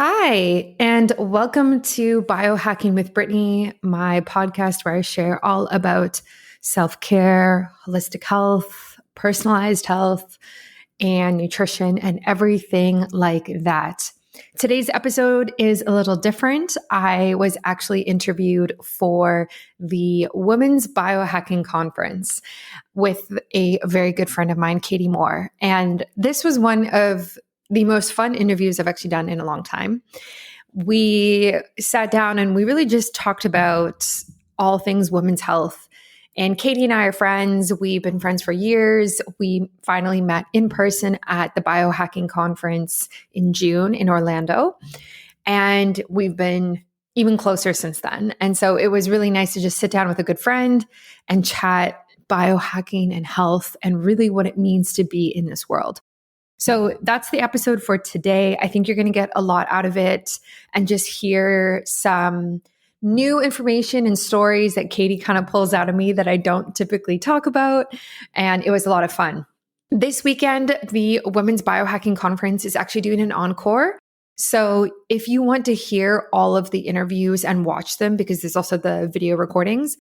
Hi, and welcome to Biohacking with Brittany, my podcast where I share all about self-care, holistic health, personalized health, and nutrition and everything like that. Today's episode is a little different. I was actually interviewed for the Women's Biohacking Conference with a very good friend of mine, Katie Moore. And this was one of the most fun interviews I've actually done in a long time. We sat down and we really just talked about all things women's health. And Katie and I are friends. We've been friends for years. We finally met in person at the Biohacking Conference in June in Orlando. And we've been even closer since then. And so it was really nice to just sit down with a good friend and chat biohacking and health and really what it means to be in this world. So that's the episode for today. I think you're going to get a lot out of it and just hear some new information and stories that Katie kind of pulls out of me that I don't typically talk about. And it was a lot of fun. This weekend, the Women's Biohacking Conference is actually doing an encore. So if you want to hear all of the interviews and watch them, because there's also the video recordings,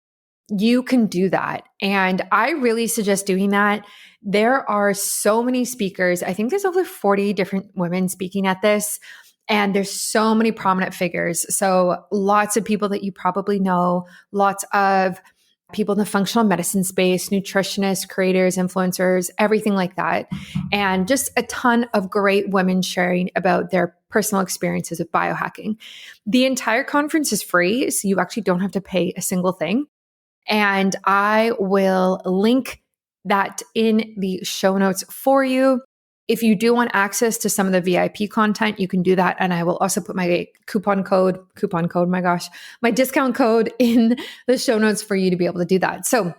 you can do that. And I really suggest doing that. There are so many speakers. I think there's over 40 different women speaking at this. And there's so many prominent figures. So lots of people that you probably know, lots of people in the functional medicine space, nutritionists, creators, influencers, everything like that. And just a ton of great women sharing about their personal experiences with biohacking. The entire conference is free, so you actually don't have to pay a single thing. And I will link that in the show notes for you. If you do want access to some of the VIP content, you can do that. And I will also put my my discount code in the show notes for you to be able to do that. So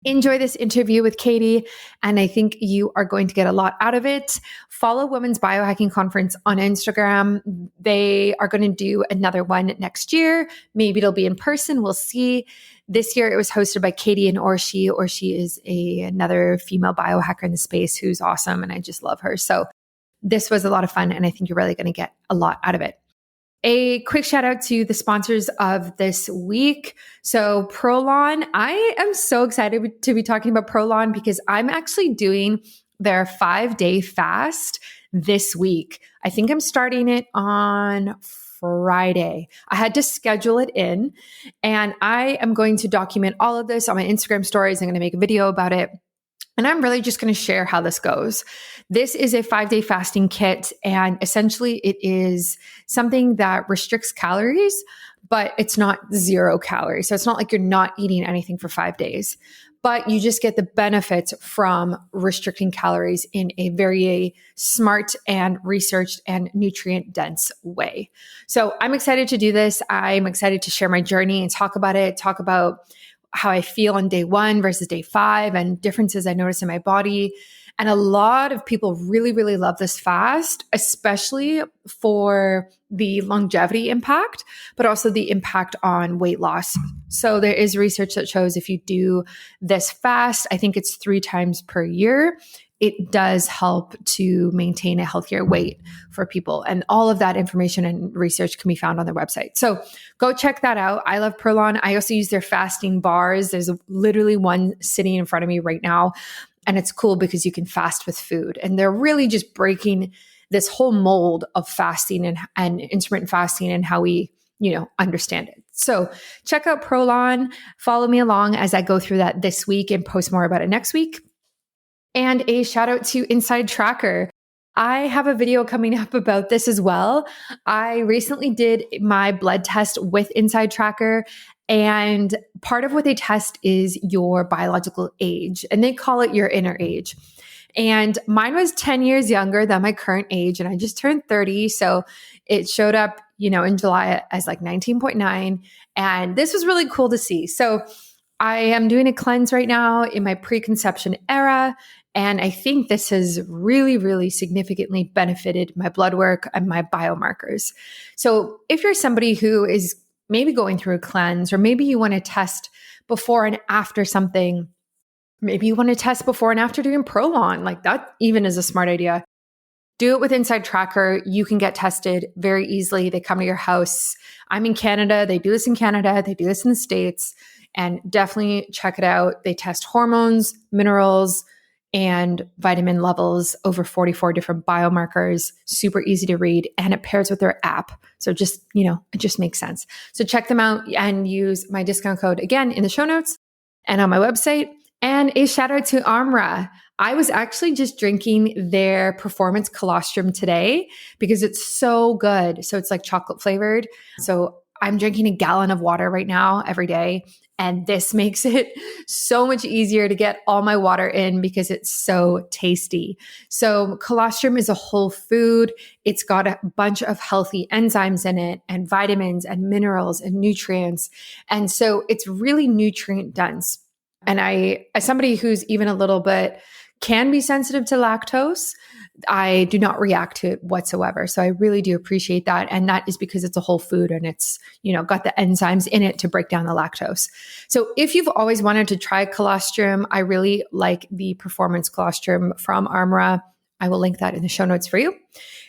enjoy this interview with Katie, and I think you are going to get a lot out of it. Follow Women's Biohacking Conference on Instagram. They are going to do another one next year. Maybe it'll be in person. We'll see. This year it was hosted by Katie and Orshi. Orshi is another female biohacker in the space who's awesome, and I just love her. So this was a lot of fun, and I think you're really going to get a lot out of it. A quick shout out to the sponsors of this week. So Prolon, I am so excited to be talking about Prolon because I'm actually doing their 5-day fast this week. I think I'm starting it on Friday. I had to schedule it in, and I am going to document all of this on my Instagram stories. I'm going to make a video about it. And I'm really just going to share how this goes. This is a 5-day fasting kit, and essentially it is something that restricts calories, but it's not 0 calories. So it's not like you're not eating anything for 5 days, but you just get the benefits from restricting calories in a very smart and researched and nutrient dense way. So I'm excited to do this. I'm excited to share my journey and talk about it, talk about how I feel on day 1 versus day 5 and differences I notice in my body. And a lot of people really, really love this fast, especially for the longevity impact, but also the impact on weight loss. So there is research that shows if you do this fast, I think it's 3 times per year, it does help to maintain a healthier weight for people. And all of that information and research can be found on their website. So go check that out. I love Prolon. I also use their fasting bars. There's literally one sitting in front of me right now. And it's cool because you can fast with food. And they're really just breaking this whole mold of fasting and intermittent fasting and how we, understand it. So check out Prolon. Follow me along as I go through that this week and post more about it next week. And a shout out to Inside Tracker. I have a video coming up about this as well. I recently did my blood test with Inside Tracker, and part of what they test is your biological age, and they call it your inner age. And mine was 10 years younger than my current age, and I just turned 30. So it showed up, in July as like 19.9. And this was really cool to see. So I am doing a cleanse right now in my preconception era. And I think this has really, really significantly benefited my blood work and my biomarkers. So if you're somebody who is maybe going through a cleanse, or maybe you want to test before and after something, maybe you want to test before and after doing Prolon, like that even is a smart idea. do it with Inside Tracker. You can get tested very easily. They come to your house. I'm in Canada. They do this in Canada. They do this in the States. And definitely check it out. They test hormones, minerals, and vitamin levels, over 44 different biomarkers, super easy to read, and it pairs with their app. So just, it just makes sense. So check them out and use my discount code again in the show notes and on my website. And a shout out to Amra. I was actually just drinking their performance colostrum today because it's so good. So it's like chocolate flavored. So I'm drinking a gallon of water right now every day. And this makes it so much easier to get all my water in because it's so tasty. So colostrum is a whole food. It's got a bunch of healthy enzymes in it and vitamins and minerals and nutrients. And so it's really nutrient dense. And as somebody who's even a little bit can be sensitive to lactose, I do not react to it whatsoever. So I really do appreciate that. And that is because it's a whole food and it's, got the enzymes in it to break down the lactose. So if you've always wanted to try colostrum, I really like the performance colostrum from Armra. I will link that in the show notes for you.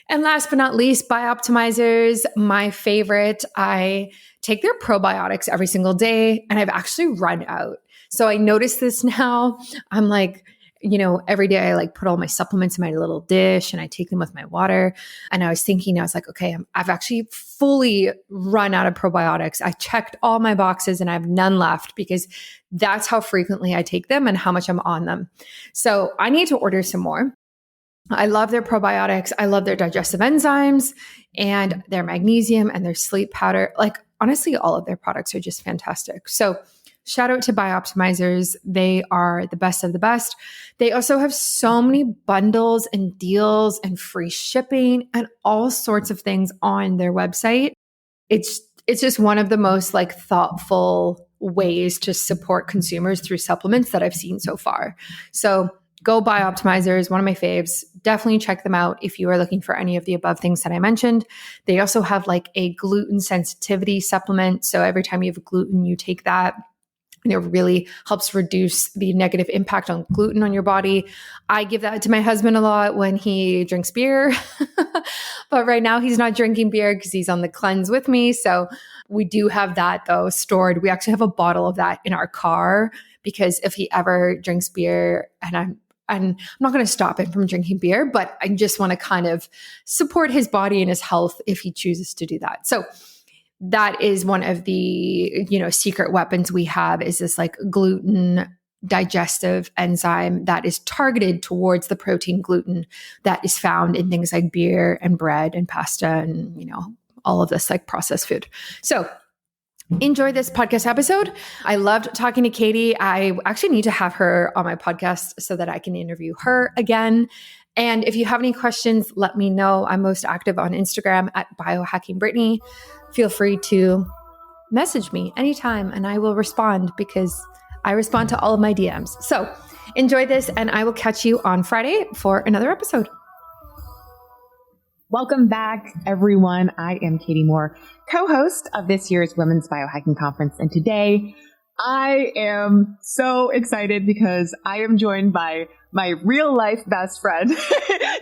And last but not least, Bioptimizers, my favorite. I take their probiotics every single day and I've actually run out. So I notice this now. I'm like, every day I put all my supplements in my little dish and I take them with my water. And I was like, okay, I've actually fully run out of probiotics. I checked all my boxes and I have none left because that's how frequently I take them and how much I'm on them. So I need to order some more. I love their probiotics. I love their digestive enzymes and their magnesium and their sleep powder. Honestly, all of their products are just fantastic. So shout out to Bioptimizers. They are the best of the best. They also have so many bundles and deals and free shipping and all sorts of things on their website. It's just one of the most thoughtful ways to support consumers through supplements that I've seen so far. So go Bioptimizers, one of my faves. Definitely check them out if you are looking for any of the above things that I mentioned. They also have a gluten sensitivity supplement. So every time you have gluten, you take that. And it really helps reduce the negative impact on gluten on your body. I give that to my husband a lot when he drinks beer. But right now he's not drinking beer because he's on the cleanse with me. So we do have that though stored. We actually have a bottle of that in our car because if he ever drinks beer, and I'm not going to stop him from drinking beer, but I just want to kind of support his body and his health if he chooses to do that. So that is one of the, secret weapons we have is this gluten digestive enzyme that is targeted towards the protein gluten that is found in things like beer and bread and pasta and, all of this processed food. So enjoy this podcast episode. I loved talking to Katie. I actually need to have her on my podcast so that I can interview her again. And if you have any questions, let me know. I'm most active on Instagram at Biohacking Brittany. Feel free to message me anytime and I will respond because I respond to all of my DMs. So enjoy this and I will catch you on Friday for another episode. Welcome back, everyone. I am Katie Moore, co-host of this year's Women's Biohacking Conference. And today I am so excited because I am joined by my real life best friend,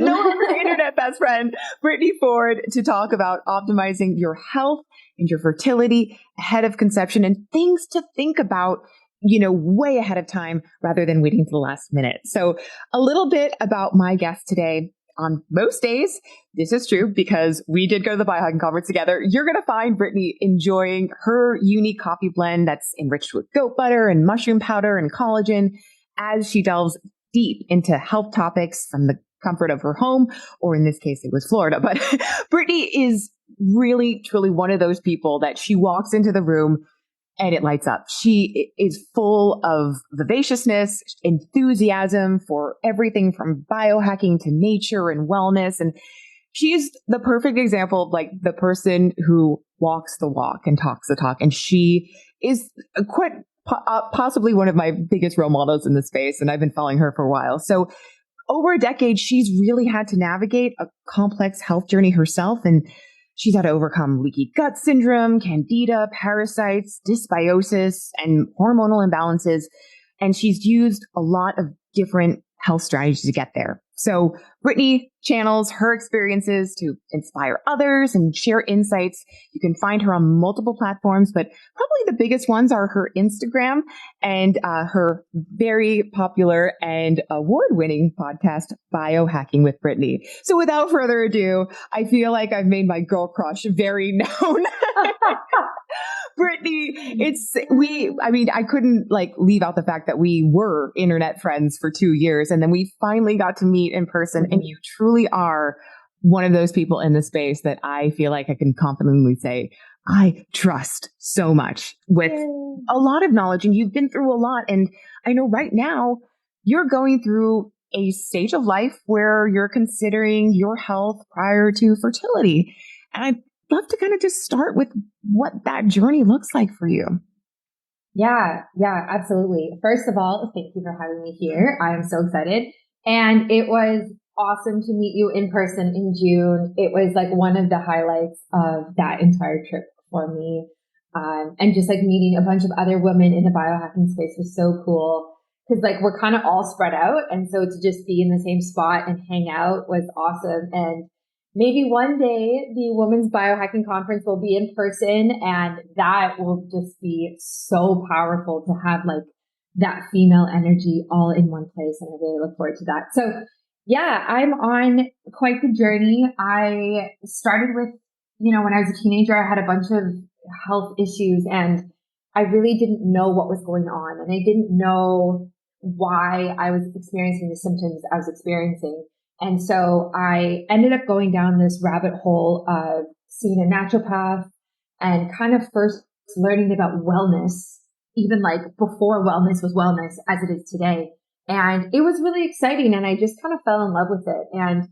no longer internet best friend, Brittany Ford, to talk about optimizing your health and your fertility ahead of conception and things to think about, way ahead of time rather than waiting to the last minute. So a little bit about my guest today. On most days, this is true because we did go to the Biohacking Conference together. You're going to find Brittany enjoying her unique coffee blend that's enriched with goat butter and mushroom powder and collagen as she delves deep into health topics from the comfort of her home, or in this case, it was Florida. But Brittany is really, truly one of those people that she walks into the room and it lights up. She is full of vivaciousness, enthusiasm for everything from biohacking to nature and wellness. And she's the perfect example of the person who walks the walk and talks the talk. And she is quite possibly one of my biggest role models in this space. And I've been following her for a while. So over a decade, she's really had to navigate a complex health journey herself. And she's had to overcome leaky gut syndrome, candida, parasites, dysbiosis, and hormonal imbalances. And she's used a lot of different health strategies to get there. So Brittany channels her experiences to inspire others and share insights. You can find her on multiple platforms, but probably the biggest ones are her Instagram and her very popular and award-winning podcast, Biohacking with Brittany. So without further ado, I feel like I've made my girl crush very known. Brittany, I couldn't leave out the fact that we were internet friends for 2 years and then we finally got to meet in person. And you truly are one of those people in the space that I feel like I can confidently say I trust so much with a lot of knowledge, and you've been through a lot. And I know right now you're going through a stage of life where you're considering your health prior to fertility. And I'd love to kind of just start with what that journey looks like for you. Yeah, absolutely. First of all, thank you for having me here. I am so excited. And it was awesome to meet you in person in June. It was like one of the highlights of that entire trip for me. And just like meeting a bunch of other women in the biohacking space was so cool. Because like we're kind of all spread out. And so to just be in the same spot and hang out was awesome. And maybe one day the Women's Biohacking Conference will be in person, and that will just be so powerful to have like that female energy all in one place. And I really look forward to that. So yeah, I'm on quite the journey. I started with, when I was a teenager, I had a bunch of health issues and I really didn't know what was going on. And I didn't know why I was experiencing the symptoms I was experiencing. And so I ended up going down this rabbit hole of seeing a naturopath and kind of first learning about wellness, even like before wellness was wellness as it is today. And it was really exciting. And I just kind of fell in love with it. And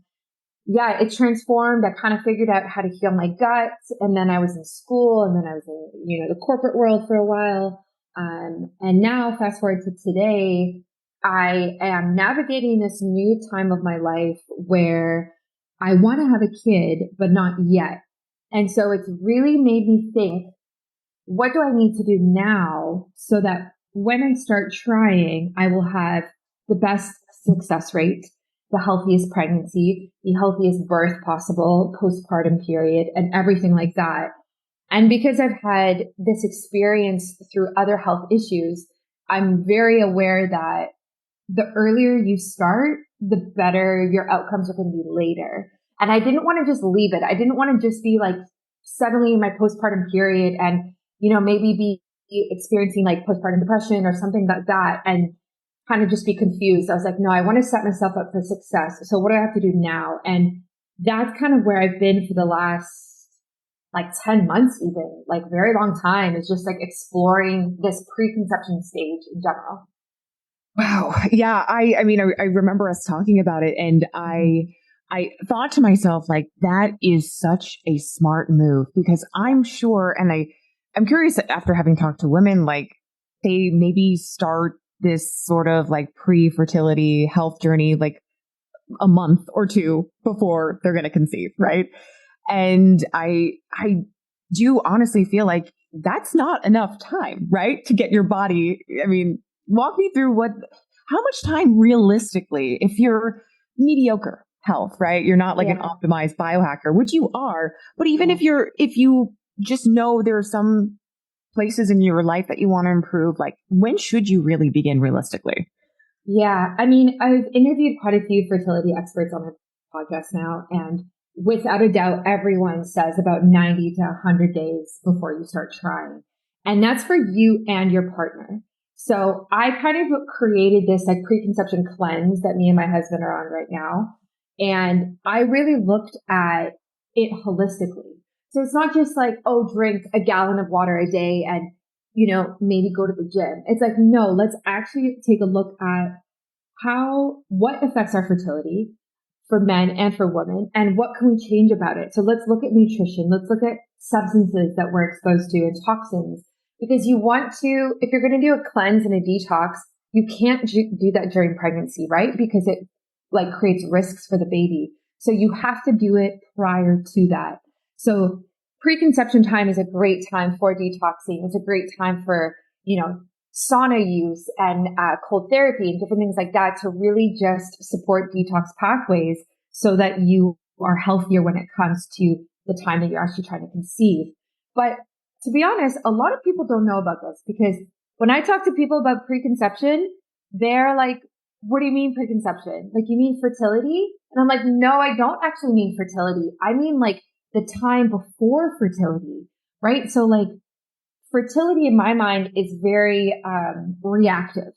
yeah, it transformed. I kind of figured out how to heal my gut. And then I was in school, and then I was in, the corporate world for a while. And now fast forward to today, I am navigating this new time of my life where I want to have a kid, but not yet. And so it's really made me think, what do I need to do now so that when I start trying, I will have the best success rate, the healthiest pregnancy, the healthiest birth possible, postpartum period, and everything like that. And because I've had this experience through other health issues, I'm very aware that the earlier you start, the better your outcomes are going to be later. And I didn't want to just leave it. I didn't want to just be like suddenly in my postpartum period and, maybe be experiencing like postpartum depression or something like that and kind of just be confused. I was like, no, I want to set myself up for success. So what do I have to do now? And that's kind of where I've been for the last like 10 months, even like very long time, is just like exploring this preconception stage in general. Wow. Yeah. I remember us talking about it, and I thought to myself, like, that is such a smart move, because I'm sure, and I'm curious, after having talked to women, like they maybe start this sort of like pre-fertility health journey, like a month or two before they're going to conceive. Right. And I do honestly feel like that's not enough time, right? To get your body. Walk me through how much time realistically, if you're mediocre health, right? You're not like an optimized biohacker, which you are, but even if you just know there are some places in your life that you want to improve, like when should you really begin realistically? Yeah. I've interviewed quite a few fertility experts on my podcast now, and without a doubt, everyone says about 90 to 100 days before you start trying. And that's for you and your partner. So I kind of created this like preconception cleanse that me and my husband are on right now. And I really looked at it holistically. So it's not just like, oh, drink a gallon of water a day and, maybe go to the gym. It's like, no, let's actually take a look at what affects our fertility for men and for women, and what can we change about it? So let's look at nutrition. Let's look at substances that we're exposed to and toxins. Because you want to, if you're going to do a cleanse and a detox, you can't do that during pregnancy, right? Because it like creates risks for the baby. So you have to do it prior to that. So preconception time is a great time for detoxing. It's a great time for, sauna use and cold therapy and different things like that to really just support detox pathways so that you are healthier when it comes to the time that you're actually trying to conceive. But to be honest, a lot of people don't know about this because when I talk to people about preconception, they're like, what do you mean preconception? Like, you mean fertility? And I'm like, no, I don't actually mean fertility. I mean like the time before fertility, right? So like fertility in my mind is very reactive,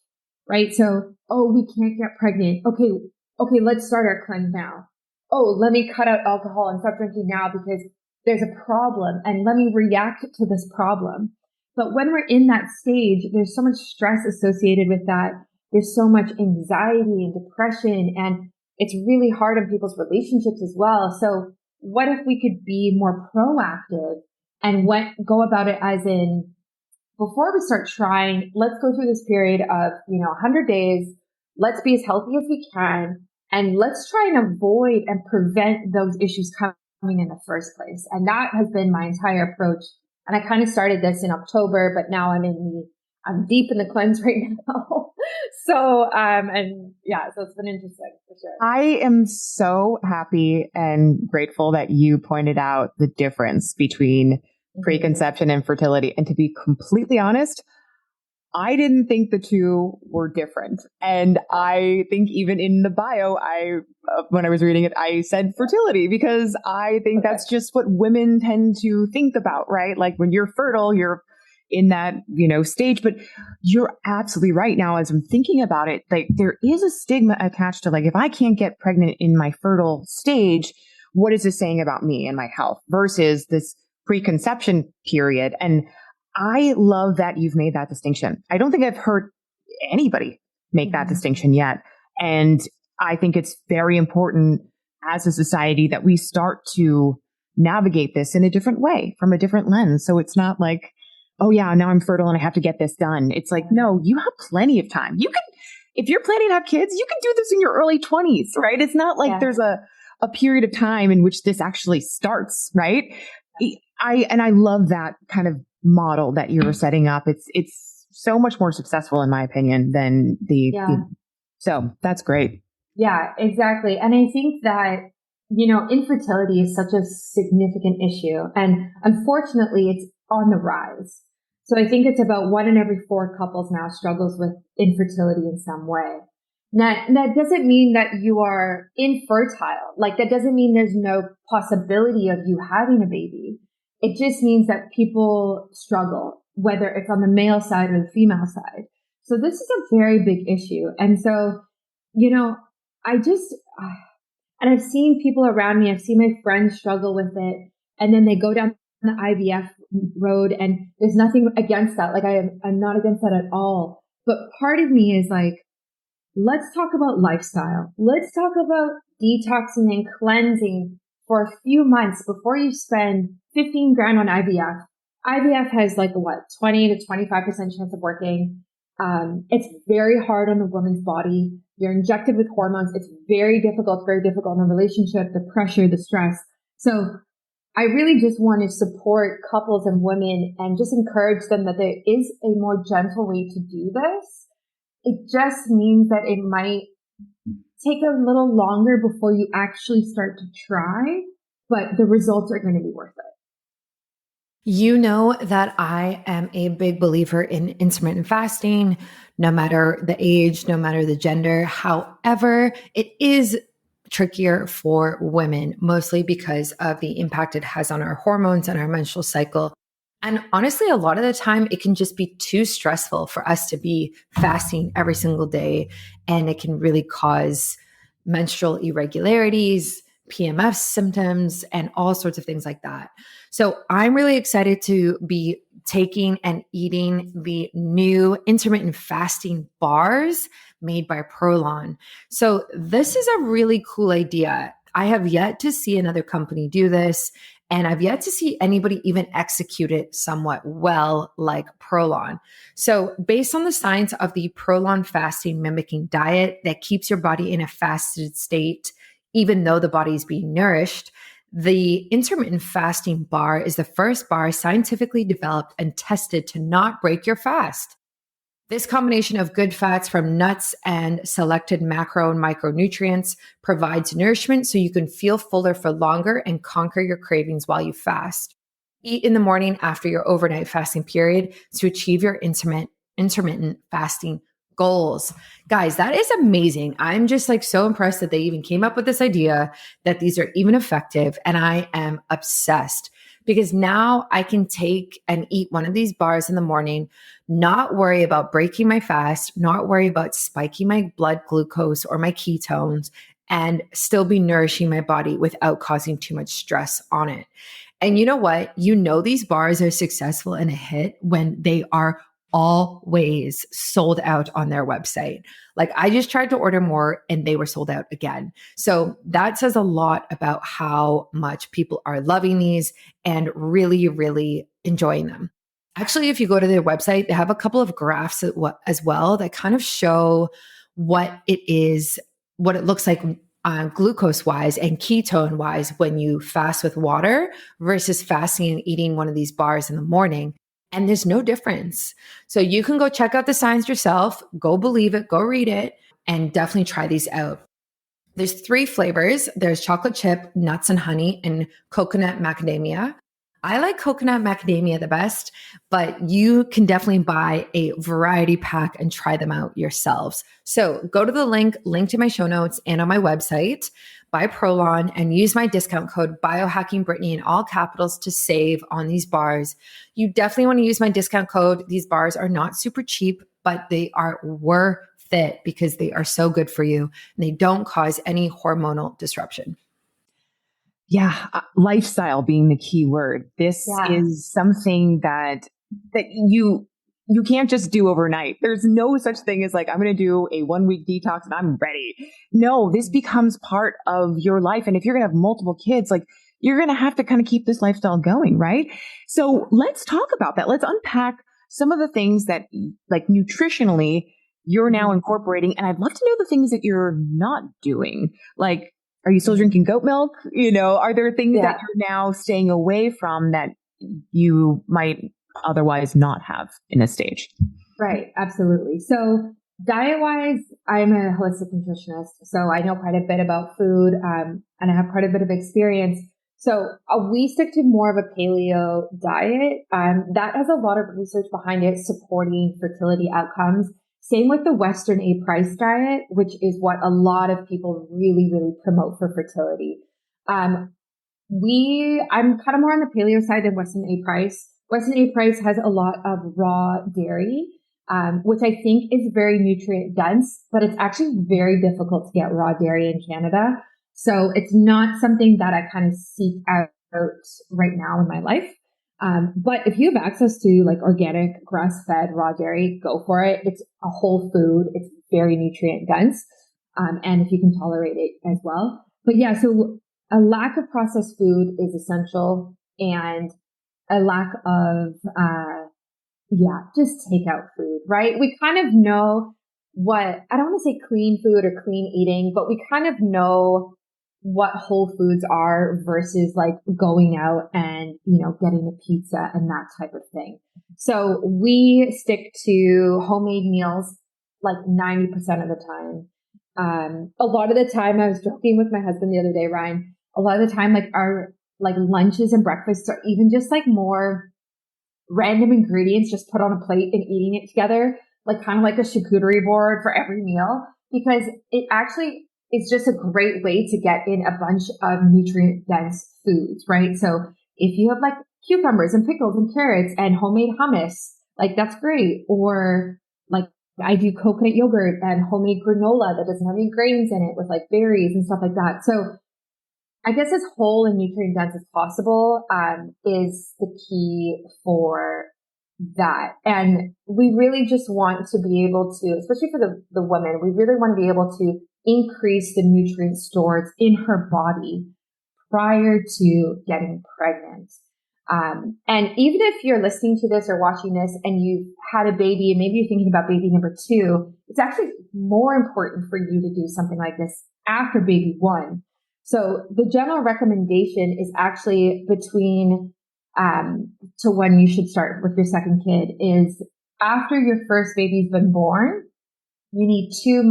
right? So, oh, we can't get pregnant. Okay, let's start our cleanse now. Oh, let me cut out alcohol and stop drinking now because there's a problem and let me react to this problem. But when we're in that stage, there's so much stress associated with that. There's so much anxiety and depression, and it's really hard on people's relationships as well. So what if we could be more proactive and go about it as in, before we start trying, let's go through this period of, 100 days. Let's be as healthy as we can. And let's try and avoid and prevent those issues coming in the first place. And that has been my entire approach. And I kind of started this in October, but now I'm deep in the cleanse right now. So it's been interesting for sure. I am so happy and grateful that you pointed out the difference between preconception and fertility. And to be completely honest, I didn't think the two were different. And I think even in the bio, when I was reading it, I said fertility because I think that's just what women tend to think about, right? Like when you're fertile, you're in that, stage, but you're absolutely right. Now, as I'm thinking about it, like there is a stigma attached to like, if I can't get pregnant in my fertile stage, what is this saying about me and my health versus this preconception period? And I love that you've made that distinction. I don't think I've heard anybody make that distinction yet. And I think it's very important as a society that we start to navigate this in a different way, from a different lens. So it's not like, oh yeah, now I'm fertile and I have to get this done. It's like, no, you have plenty of time. You can, if you're planning to have kids, you can do this in your early 20s, right? It's not like there's a period of time in which this actually starts, right? I love that kind of model that you're setting up. It's so much more successful in my opinion than so that's great. Yeah, exactly. And I think that, infertility is such a significant issue, and unfortunately it's on the rise. So I think it's about 1 in every 4 couples now struggles with infertility in some way. Now, that doesn't mean that you are infertile. Like that doesn't mean there's no possibility of you having a baby. It just means that people struggle, whether it's on the male side or the female side. So this is a very big issue. And so, and I've seen people around me, I've seen my friends struggle with it, and then they go down the IVF road, and there's nothing against that. Like I'm not against that at all. But part of me is like, let's talk about lifestyle. Let's talk about detoxing and cleansing for a few months before you spend 15 grand on IVF. IVF has 20 to 25% chance of working. It's very hard on the woman's body. You're injected with hormones. It's very difficult in the relationship, the pressure, the stress. So I really just want to support couples and women and just encourage them that there is a more gentle way to do this. It just means that it might take a little longer before you actually start to try, but the results are going to be worth it. You know that I am a big believer in intermittent fasting, no matter the age, no matter the gender. However, it is trickier for women, mostly because of the impact it has on our hormones and our menstrual cycle. And honestly, a lot of the time, it can just be too stressful for us to be fasting every single day. And it can really cause menstrual irregularities, PMS symptoms, and all sorts of things like that. So I'm really excited to be taking and eating the new intermittent fasting bars made by Prolon. So this is a really cool idea. I have yet to see another company do this, and I've yet to see anybody even execute it somewhat well like Prolon. So based on the science of the Prolon fasting mimicking diet that keeps your body in a fasted state, even though the body is being nourished, the intermittent fasting bar is the first bar scientifically developed and tested to not break your fast. This combination of good fats from nuts and selected macro and micronutrients provides nourishment so you can feel fuller for longer and conquer your cravings while you fast. Eat in the morning after your overnight fasting period to achieve your intermittent fasting goals. Guys, that is amazing. I'm just like so impressed that they even came up with this idea, that these are even effective. And I am obsessed because now I can take and eat one of these bars in the morning, not worry about breaking my fast, not worry about spiking my blood glucose or my ketones, and still be nourishing my body without causing too much stress on it. And you know what? You know, these bars are successful and a hit when they are always sold out on their website. Like I just tried to order more and they were sold out again. So that says a lot about how much people are loving these and really, really enjoying them. Actually, if you go to their website, they have a couple of graphs as well that kind of show what it is, what it looks like glucose wise and ketone wise when you fast with water versus fasting and eating one of these bars in the morning. And there's no difference. So you can go check out the science yourself, go believe it, go read it, and definitely try these out. There's 3 flavors. There's chocolate chip, nuts and honey, and coconut macadamia. I like coconut macadamia the best, but you can definitely buy a variety pack and try them out yourselves. So go to the link to my show notes and on my website, buy Prolon and use my discount code BiohackingBrittany in all capitals to save on these bars. You definitely want to use my discount code. These bars are not super cheap, but they are worth it because they are so good for you and they don't cause any hormonal disruption. Yeah, lifestyle being the key word. This is something that you can't just do overnight. There's no such thing as like, I'm going to do a 1-week detox and I'm ready. No, this becomes part of your life. And if you're going to have multiple kids, like you're going to have to kind of keep this lifestyle going, right? So let's talk about that. Let's unpack some of the things that like nutritionally you're now incorporating. And I'd love to know the things that you're not doing. Like, are you still drinking goat milk? You know, are there things that you're now staying away from that you might otherwise not have in this stage? Right. Absolutely. So diet wise, I'm a holistic nutritionist. So I know quite a bit about food, and I have quite a bit of experience. So we stick to more of a paleo diet. That has a lot of research behind it supporting fertility outcomes. Same with the Western A Price diet, which is what a lot of people really, really promote for fertility. I'm kind of more on the paleo side than Western A Price. Western A Price has a lot of raw dairy, which I think is very nutrient dense, but it's actually very difficult to get raw dairy in Canada. So it's not something that I kind of seek out right now in my life. But if you have access to like organic, grass-fed raw dairy, go for it. It's a whole food. It's very nutrient dense. And if you can tolerate it as well. But yeah, so a lack of processed food is essential, and a lack of, just takeout food, right? We kind of know I don't want to say clean food or clean eating, but we kind of know what whole foods are versus like going out and, getting a pizza and that type of thing. So we stick to homemade meals like 90% of the time. A lot of the time, I was joking with my husband the other day, Ryan, a lot of the time, like our like lunches and breakfasts are even just like more random ingredients just put on a plate and eating it together, like kind of like a charcuterie board for every meal, because it actually is just a great way to get in a bunch of nutrient dense foods, right? So if you have like cucumbers and pickles and carrots and homemade hummus, like that's great. Or like I do coconut yogurt and homemade granola that doesn't have any grains in it with like berries and stuff like that. So I guess as whole and nutrient dense as possible is the key for that. And we really just want to be able to, especially for the women, we really want to be able to increase the nutrient stores in her body prior to getting pregnant. And even if you're listening to this or watching this and you've had a baby and maybe you're thinking about baby number 2, it's actually more important for you to do something like this after baby 1. So the general recommendation is actually between to when you should start with your second kid is after your first baby's been born, you need 2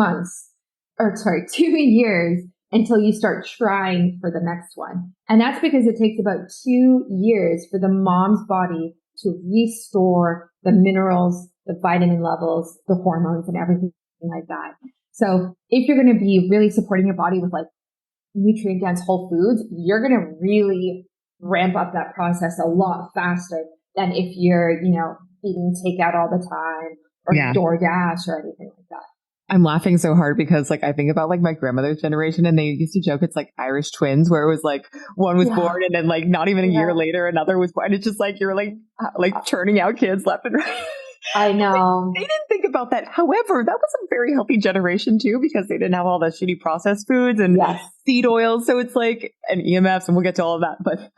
years until you start trying for the next one. And that's because it takes about 2 years for the mom's body to restore the minerals, the vitamin levels, the hormones, and everything like that. So if you're going to be really supporting your body with like nutrient dense whole foods, you're going to really ramp up that process a lot faster than if you're, eating takeout all the time or DoorDash or anything like that. I'm laughing so hard because like I think about like my grandmother's generation and they used to joke it's like Irish twins where it was like one was born and then like not even a year later another was born. It's just like you're like churning out kids left and right. I know. They didn't think about that. However, that was a very healthy generation too because they didn't have all the shitty processed foods and seed oils. So it's like and EMFs and we'll get to all of that. But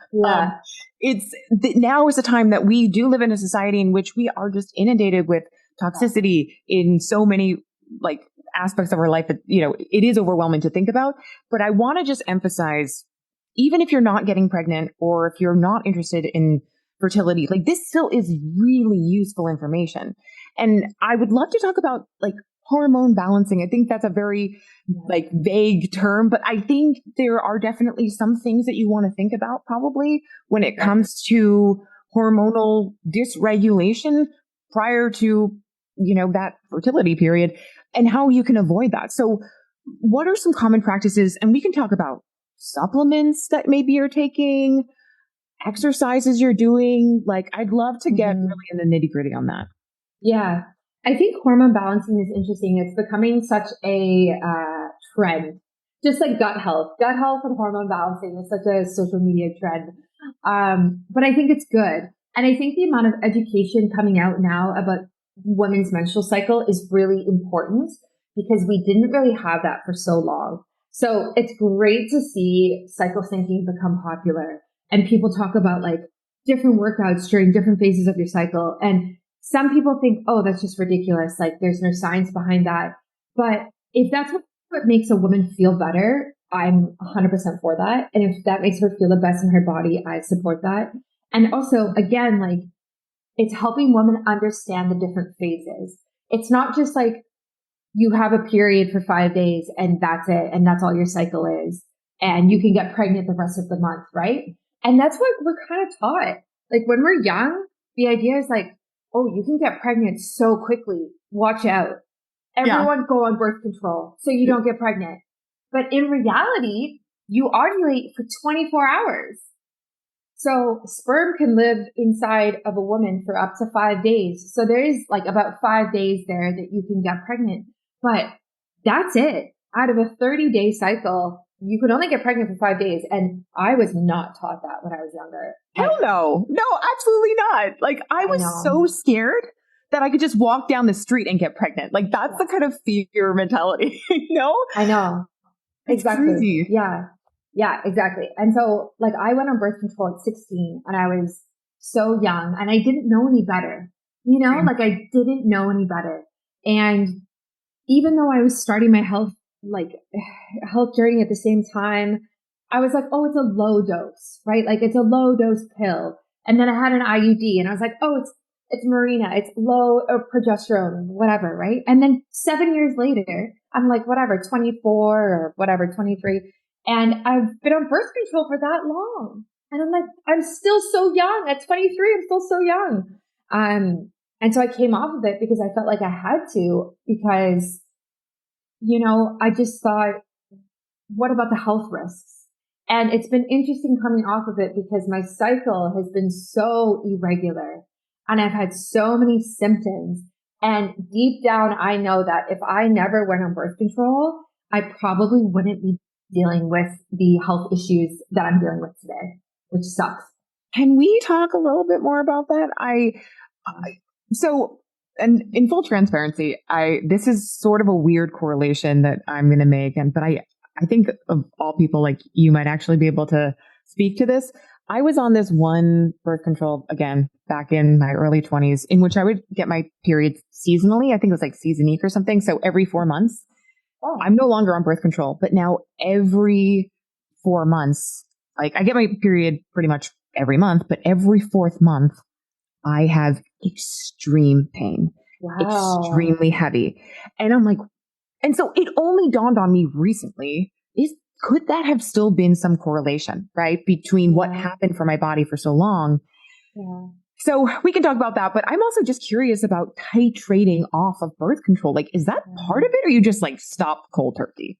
now is the time that we do live in a society in which we are just inundated with toxicity in so many like aspects of our life that, it is overwhelming to think about. But I want to just emphasize, even if you're not getting pregnant or if you're not interested in fertility, like this still is really useful information. And I would love to talk about like hormone balancing. I think that's a very like vague term, but I think there are definitely some things that you want to think about probably when it comes to hormonal dysregulation prior to, that fertility period and how you can avoid that. So what are some common practices? And we can talk about supplements that maybe you're taking, exercises you're doing. Like, I'd love to get really in the nitty gritty on that. Yeah. I think hormone balancing is interesting. It's becoming such a trend, just like gut health. Gut health and hormone balancing is such a social media trend. But I think it's good. And I think the amount of education coming out now about women's menstrual cycle is really important because we didn't really have that for so long. So it's great to see cycle syncing become popular and people talk about like different workouts during different phases of your cycle. And some people think, oh, that's just ridiculous. Like there's no science behind that. But if that's what makes a woman feel better, I'm 100% for that. And if that makes her feel the best in her body, I support that. And also, again, like it's helping women understand the different phases. It's not just like you have a period for 5 days and that's it. And that's all your cycle is. And you can get pregnant the rest of the month, right? And that's what we're kind of taught. Like when we're young, the idea is like, oh, you can get pregnant so quickly. Watch out. Everyone go on birth control so you don't get pregnant. But in reality, you ovulate for 24 hours. So sperm can live inside of a woman for up to 5 days. So there is like about 5 days there that you can get pregnant. But that's it. Out of a 30-day cycle, you could only get pregnant for 5 days. And I was not taught that when I was younger. Hell no. No, absolutely not. Like I was so scared that I could just walk down the street and get pregnant. Like that's the kind of fear mentality, I know. Exactly. Crazy. Yeah, exactly. And so like I went on birth control at 16 and I was so young and I didn't know any better, like I didn't know any better. And even though I was starting my health journey at the same time, I was like, oh, it's a low dose, right? Like it's a low dose pill. And then I had an IUD and I was like, oh, it's Mirena, it's low progesterone, whatever, right? And then 7 years later, I'm like, whatever, 24 or whatever, 23. And I've been on birth control for that long. And I'm like, I'm still so young. At 23, I'm still so young. And so I came off of it because I felt like I had to because, I just thought, what about the health risks? And it's been interesting coming off of it because my cycle has been so irregular and I've had so many symptoms. And deep down, I know that if I never went on birth control, I probably wouldn't be dealing with the health issues that I'm dealing with today, which sucks. Can we talk a little bit more about that? And in full transparency, this is sort of a weird correlation that I'm going to make. But I think of all people, like you might actually be able to speak to this. I was on this one birth control again, back in my early 20s in which I would get my periods seasonally. I think it was like seasonique or something. So every 4 months. Oh. I'm no longer on birth control, but now every 4 months, like I get my period pretty much every month, but every 4th month, I have extreme pain. Wow. extremely heavy. And I'm like, and so it only dawned on me recently could that have still been some correlation, right? Between what happened for my body for so long. Yeah. So we can talk about that, but I'm also just curious about titrating off of birth control. Like, is that part of it, or you just like stop cold turkey?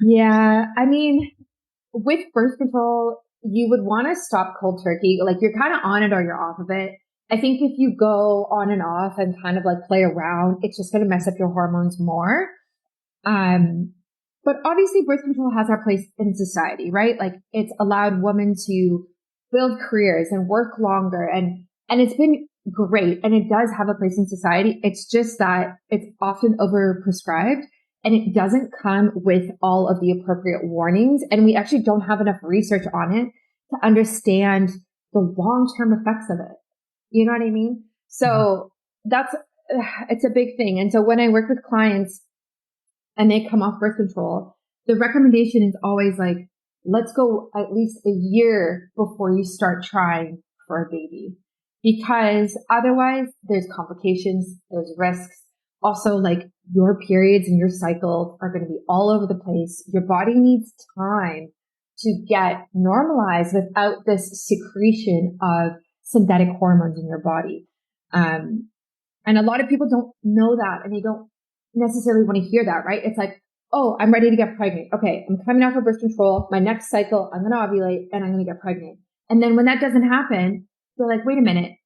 Yeah. I mean, with birth control, you would want to stop cold turkey. Like you're kind of on it or you're off of it. I think if you go on and off and kind of like play around, it's just going to mess up your hormones more. But obviously birth control has our place in society, right? Like it's allowed women to build careers and work longer and it's been great and it does have a place in society. It's just that it's often overprescribed and it doesn't come with all of the appropriate warnings. And we actually don't have enough research on it to understand the long-term effects of it. You know what I mean? So it's a big thing. And so when I work with clients and they come off birth control, the recommendation is always like, let's go at least a year before you start trying for a baby. Because otherwise there's complications, there's risks. Also, like your periods and your cycles are going to be all over the place. Your body needs time to get normalized without this secretion of synthetic hormones in your body. And a lot of people don't know that and they don't necessarily want to hear that, right? It's like, oh, I'm ready to get pregnant. Okay, I'm coming out for birth control. My next cycle, I'm going to ovulate and I'm going to get pregnant. And then when that doesn't happen, they're like, wait a minute,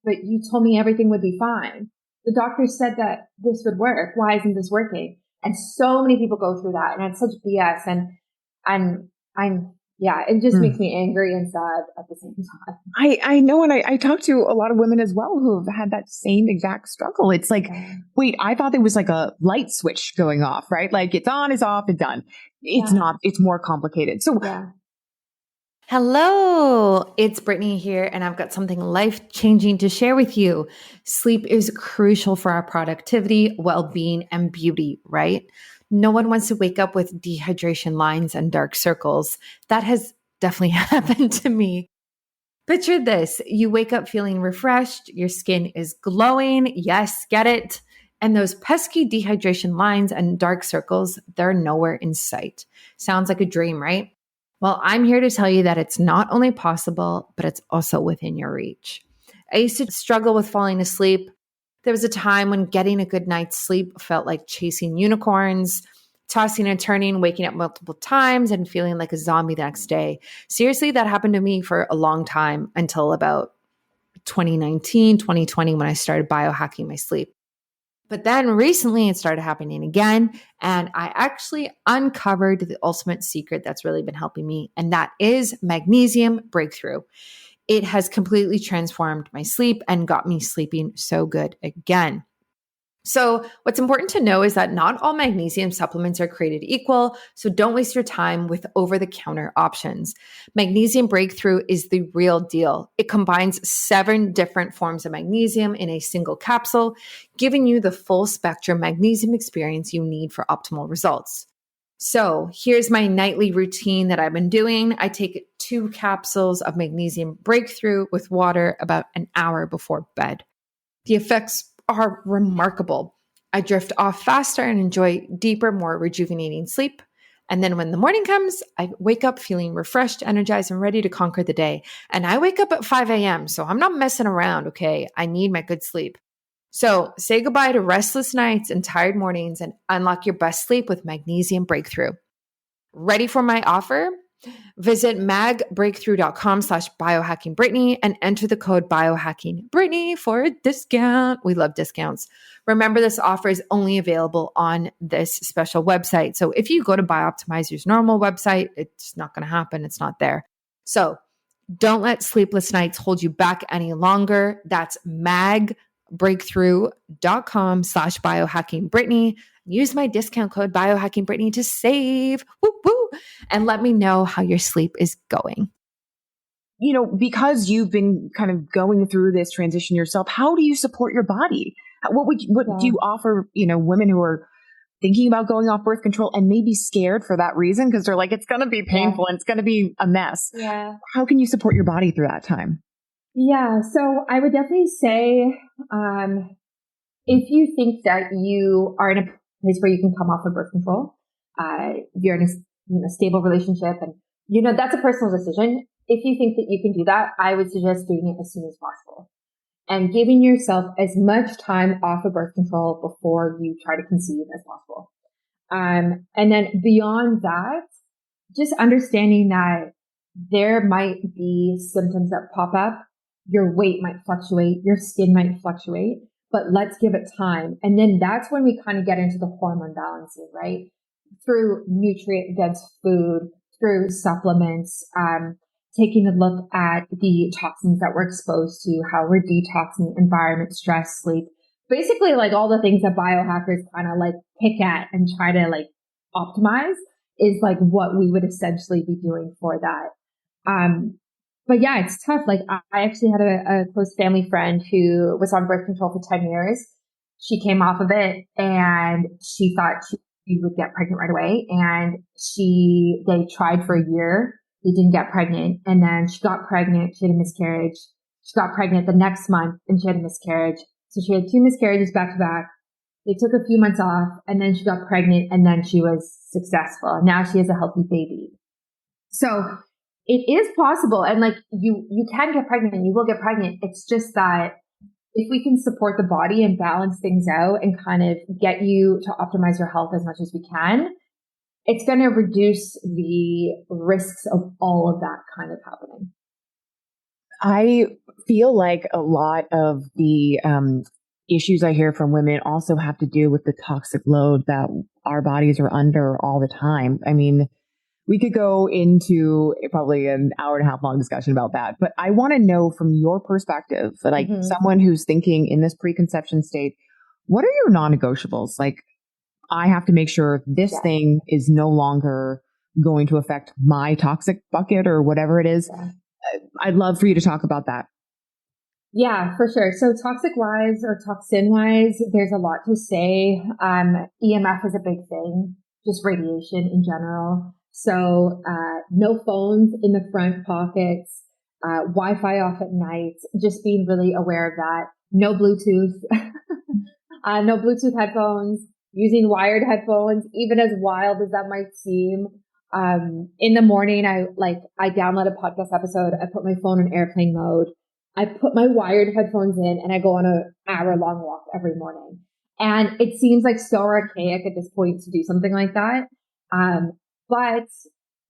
but you told me everything would be fine. The doctor said that this would work. Why isn't this working? And so many people go through that, and it's such BS. And it just makes me angry and sad at the same time. I know, and I talk to a lot of women as well who have had that same exact struggle. It's like, wait, I thought there was like a light switch going off, right? Like it's on, it's off, it's done. It's not. It's more complicated. So. Yeah. Hello, it's Brittany here, and I've got something life-changing to share with you. Sleep is crucial for our productivity, well-being, and beauty, right? No one wants to wake up with dehydration lines and dark circles. That has definitely happened to me. Picture this. You wake up feeling refreshed. Your skin is glowing. Yes, get it. And those pesky dehydration lines and dark circles, they're nowhere in sight. Sounds like a dream, right? Well, I'm here to tell you that it's not only possible, but it's also within your reach. I used to struggle with falling asleep. There was a time when getting a good night's sleep felt like chasing unicorns, tossing and turning, waking up multiple times and feeling like a zombie the next day. Seriously, that happened to me for a long time until about 2019, 2020 when I started biohacking my sleep. But then recently it started happening again, and I actually uncovered the ultimate secret that's really been helping me, and that is magnesium breakthrough. It has completely transformed my sleep and got me sleeping so good again. So what's important to know is that not all magnesium supplements are created equal, so don't waste your time with over-the-counter options. Magnesium Breakthrough is the real deal. It combines 7 different forms of magnesium in a single capsule, giving you the full spectrum magnesium experience you need for optimal results. So here's my nightly routine that I've been doing. I take 2 capsules of Magnesium Breakthrough with water about an hour before bed. The effects are remarkable. I drift off faster and enjoy deeper, more rejuvenating sleep. And then when the morning comes, I wake up feeling refreshed, energized, and ready to conquer the day. And I wake up at 5 a.m., so I'm not messing around, okay? I need my good sleep. So say goodbye to restless nights and tired mornings and unlock your best sleep with Magnesium Breakthrough. Ready for my offer? Visit magbreakthrough.com/biohackingbrittany and enter the code biohackingbrittany for a discount. We love discounts. Remember, this offer is only available on this special website. So if you go to Bioptimizer's normal website, it's not going to happen. It's not there. So don't let sleepless nights hold you back any longer. That's magbreakthrough.com/biohackingbrittany. Use my discount code biohackingbrittany to save. Woo woo. And let me know how your sleep is going. You know, because you've been kind of going through this transition yourself, how do you support your body? What do you offer, women who are thinking about going off birth control and maybe scared for that reason because they're like, it's going to be painful and it's going to be a mess. Yeah. How can you support your body through that time? Yeah. So I would definitely say, if you think that you are in a place where you can come off of birth control, you're in a stable relationship, and that's a personal decision. If you think that you can do that, I would suggest doing it as soon as possible and giving yourself as much time off of birth control before you try to conceive as possible. And then beyond that, just understanding that there might be symptoms that pop up. Your weight might fluctuate, your skin might fluctuate, but let's give it time. And then that's when we kind of get into the hormone balancing, right? Through nutrient dense food, through supplements, taking a look at the toxins that we're exposed to, how we're detoxing, environment, stress, sleep, basically like all the things that biohackers kind of like pick at and try to like optimize is like what we would essentially be doing for that. But yeah, it's tough. Like I actually had a close family friend who was on birth control for 10 years. She came off of it and she thought she would get pregnant right away. And they tried for a year. They didn't get pregnant. And then she got pregnant. She had a miscarriage. She got pregnant the next month and she had a miscarriage. So she had 2 miscarriages back to back. They took a few months off and then she got pregnant and then she was successful. Now she has a healthy baby. So it is possible. And like you can get pregnant and you will get pregnant. It's just that if we can support the body and balance things out and kind of get you to optimize your health as much as we can, it's going to reduce the risks of all of that kind of happening. I feel like a lot of the issues I hear from women also have to do with the toxic load that our bodies are under all the time. I mean, we could go into probably an hour and a half long discussion about that, but I want to know from your perspective, like someone who's thinking in this preconception state, what are your non-negotiables? Like, I have to make sure this thing is no longer going to affect my toxic bucket or whatever it is. Yeah. I'd love for you to talk about that. Yeah, for sure. So toxic wise or toxin wise, there's a lot to say. EMF is a big thing, just radiation in general. So, no phones in the front pockets, Wi-Fi off at night, just being really aware of that. No Bluetooth, no Bluetooth headphones, using wired headphones, even as wild as that might seem. In the morning, I download a podcast episode. I put my phone in airplane mode. I put my wired headphones in and I go on an hour-long walk every morning. And it seems like so archaic at this point to do something like that. But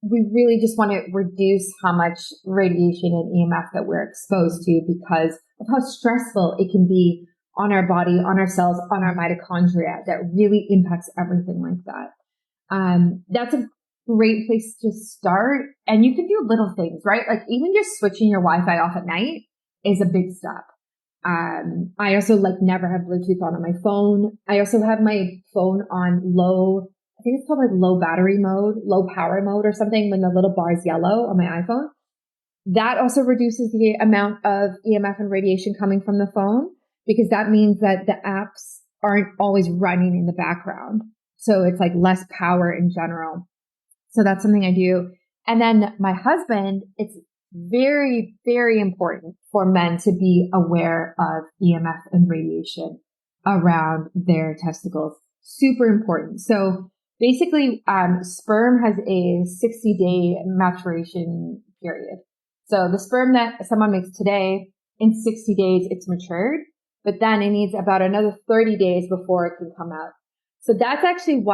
we really just want to reduce how much radiation and EMF that we're exposed to because of how stressful it can be on our body, on our cells, on our mitochondria that really impacts everything like that. That's a great place to start. And you can do little things, right? Like even just switching your Wi-Fi off at night is a big step. I also never have Bluetooth on my phone. I also have my phone on low, I think it's called low battery mode, low power mode or something when the little bar is yellow on my iPhone. That also reduces the amount of EMF and radiation coming from the phone because that means that the apps aren't always running in the background. So it's less power in general. So that's something I do. And then my husband, it's very, very important for men to be aware of EMF and radiation around their testicles. Super important. So basically, sperm has a 60-day maturation period. So the sperm that someone makes today, in 60 days, it's matured, but then it needs about another 30 days before it can come out. So that's actually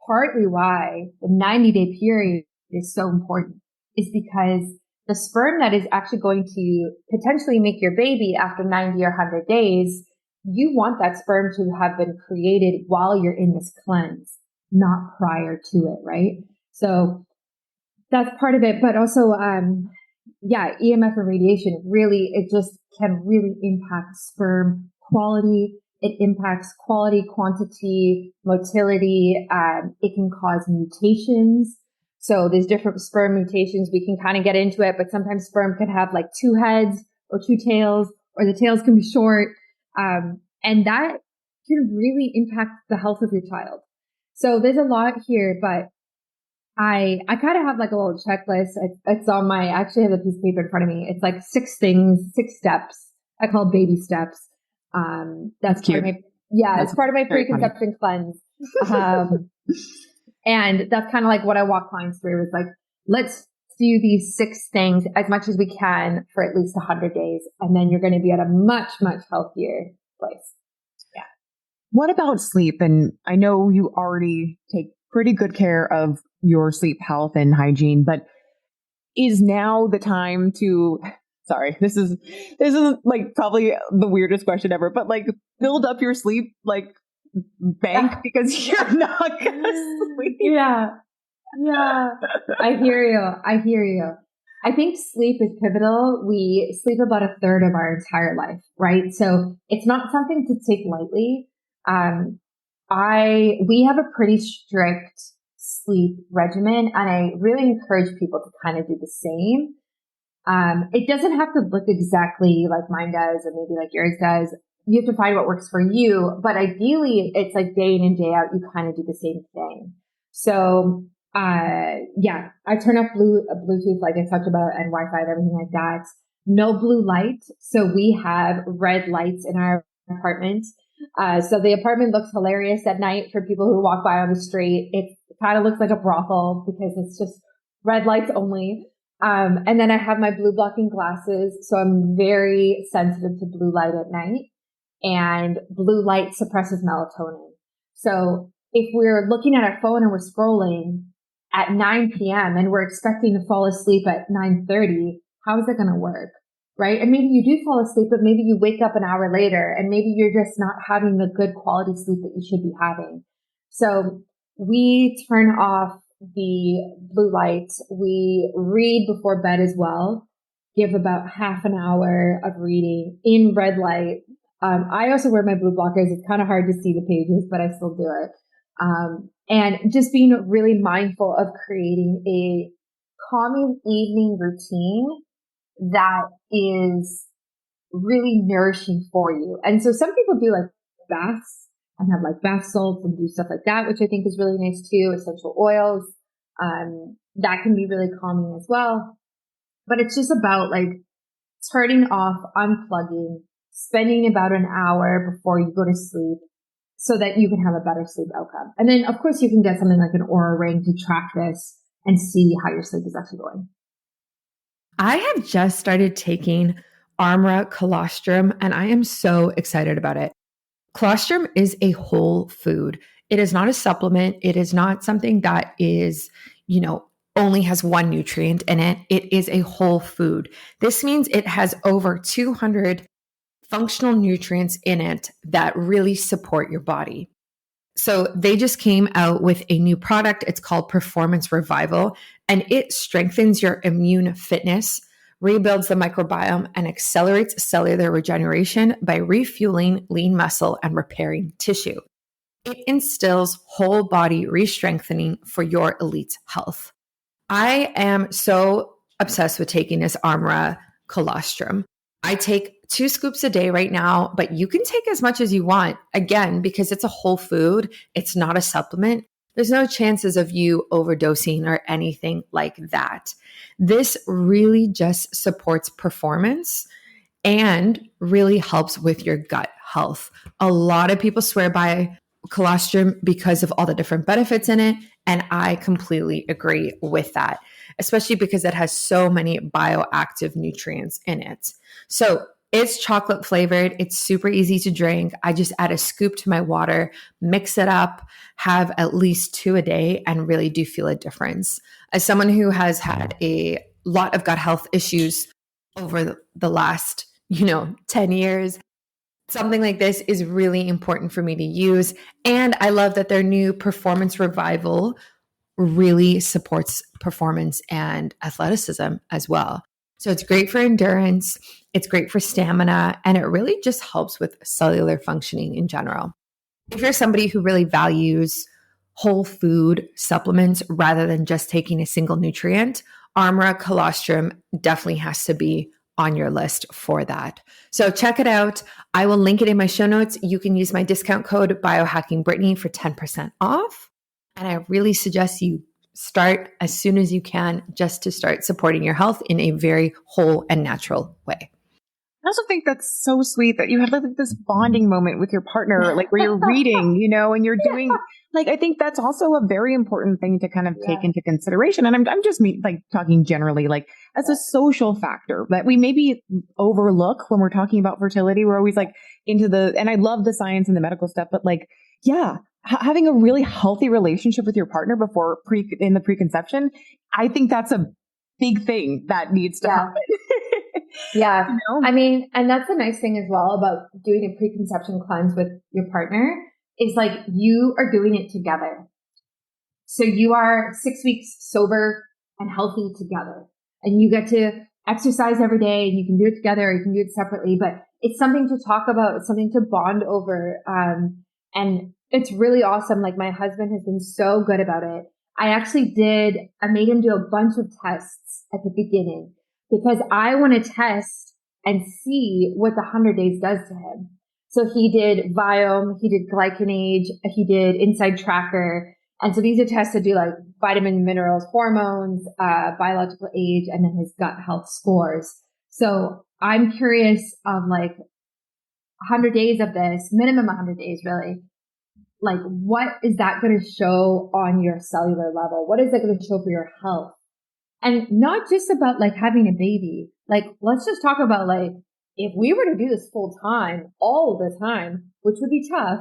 partly why the 90-day period is so important, is because the sperm that is actually going to potentially make your baby after 90 or 100 days, you want that sperm to have been created while you're in this cleanse, not prior to it, right? So that's part of it. But also, EMF and radiation really, it just can really impact sperm quality. It impacts quality, quantity, motility. It can cause mutations. So there's different sperm mutations. We can kind of get into it, but sometimes sperm can have 2 heads or 2 tails, or the tails can be short. And that can really impact the health of your child. So there's a lot here, but I kind of have a little checklist. It's on I actually have a piece of paper in front of me. It's 6 things, 6 steps. I call baby steps. That's cute. Yeah, it's part of my very funny. preconception cleanse. And that's kind of like what I walk clients through is like, let's do these 6 things as much as we can for at least 100 days. And then you're going to be at a much, much healthier place. Yeah. What about sleep? And I know you already take pretty good care of your sleep health and hygiene, but is now the time to, sorry, this is like probably the weirdest question ever, but like build up your sleep like bank because you're not gonna sleep. Yeah. I hear you. I think sleep is pivotal. We sleep about a third of our entire life, right? So it's not something to take lightly. We have a pretty strict sleep regimen, and I really encourage people to kind of do the same. It doesn't have to look exactly like mine does, or maybe like yours does. You have to find what works for you, but ideally it's like day in and day out, you kind of do the same thing. So, I turn off Bluetooth, like I talked about, and Wi-Fi and everything like that. No blue light. So we have red lights in our apartment. So the apartment looks hilarious at night for people who walk by on the street. It kind of looks like a brothel because it's just red lights only. And then I have my blue blocking glasses. So I'm very sensitive to blue light at night, and blue light suppresses melatonin. So if we're looking at our phone and we're scrolling at 9 p.m. and we're expecting to fall asleep at 9:30, how is it going to work? Right? And maybe you do fall asleep, but maybe you wake up an hour later and maybe you're just not having the good quality sleep that you should be having. So we turn off the blue light. We read before bed as well. Give about half an hour of reading in red light. I also wear my blue blockers. It's kind of hard to see the pages, but I still do it. And just being really mindful of creating a calming evening routine that is really nourishing for you. And so some people do like baths and have like bath salts and do stuff like that, which I think is really nice too. Essential oils, that can be really calming as well. But it's just about like turning off, unplugging, spending about an hour before you go to sleep so that you can have a better sleep outcome. And then of course you can get something like an Aura ring to track this and see how your sleep is actually going. I have just started taking Armra colostrum, and I am so excited about it. Colostrum is a whole food. It is not a supplement. It is not something that is, only has one nutrient in it. It is a whole food. This means it has over 200 functional nutrients in it that really support your body. So they just came out with a new product. It's called Performance Revival, and it strengthens your immune fitness, rebuilds the microbiome, and accelerates cellular regeneration by refueling lean muscle and repairing tissue. It instills whole body re-strengthening for your elite health. I am so obsessed with taking this Armra colostrum. I take 2 scoops a day right now, but you can take as much as you want. Again, because it's a whole food, it's not a supplement. There's no chances of you overdosing or anything like that. This really just supports performance and really helps with your gut health. A lot of people swear by colostrum because of all the different benefits in it. And I completely agree with that, especially because it has so many bioactive nutrients in it. So it's chocolate flavored. It's super easy to drink. I just add a scoop to my water, mix it up, have at least 2 a day, and really do feel a difference. As someone who has had a lot of gut health issues over the last, 10 years, something like this is really important for me to use. And I love that their new Performance Revival really supports performance and athleticism as well. So it's great for endurance, it's great for stamina, and it really just helps with cellular functioning in general. If you're somebody who really values whole food supplements rather than just taking a single nutrient, Armra colostrum definitely has to be on your list for that. So check it out. I will link it in my show notes. You can use my discount code BiohackingBrittany for 10% off. And I really suggest you start as soon as you can just to start supporting your health in a very whole and natural way. I also think that's so sweet that you have like this bonding moment with your partner, like where you're reading, and you're doing like, I think that's also a very important thing to kind of take into consideration. And I'm just like talking generally, like as a social factor that we maybe overlook when we're talking about fertility. We're always like and I love the science and the medical stuff, but like, yeah, having a really healthy relationship with your partner before in the preconception, I think that's a big thing that needs to happen. Yeah. I mean, and that's the nice thing as well about doing a preconception cleanse with your partner is like you are doing it together. So you are 6 weeks sober and healthy together, and you get to exercise every day, and you can do it together or you can do it separately, but it's something to talk about. It's something to bond over. And it's really awesome. Like my husband has been so good about it. I made him do a bunch of tests at the beginning because I want to test and see what the 100 days does to him. So he did Viome, he did Glycanage, he did Inside Tracker. And so these are tests to do like vitamin, minerals, hormones, biological age, and then his gut health scores. So I'm curious of like 100 days of this, minimum 100 days really. Like what is that going to show on your cellular level? What is that going to show for your health? And not just about like having a baby. Like, let's just talk about like, if we were to do this full time, all the time, which would be tough,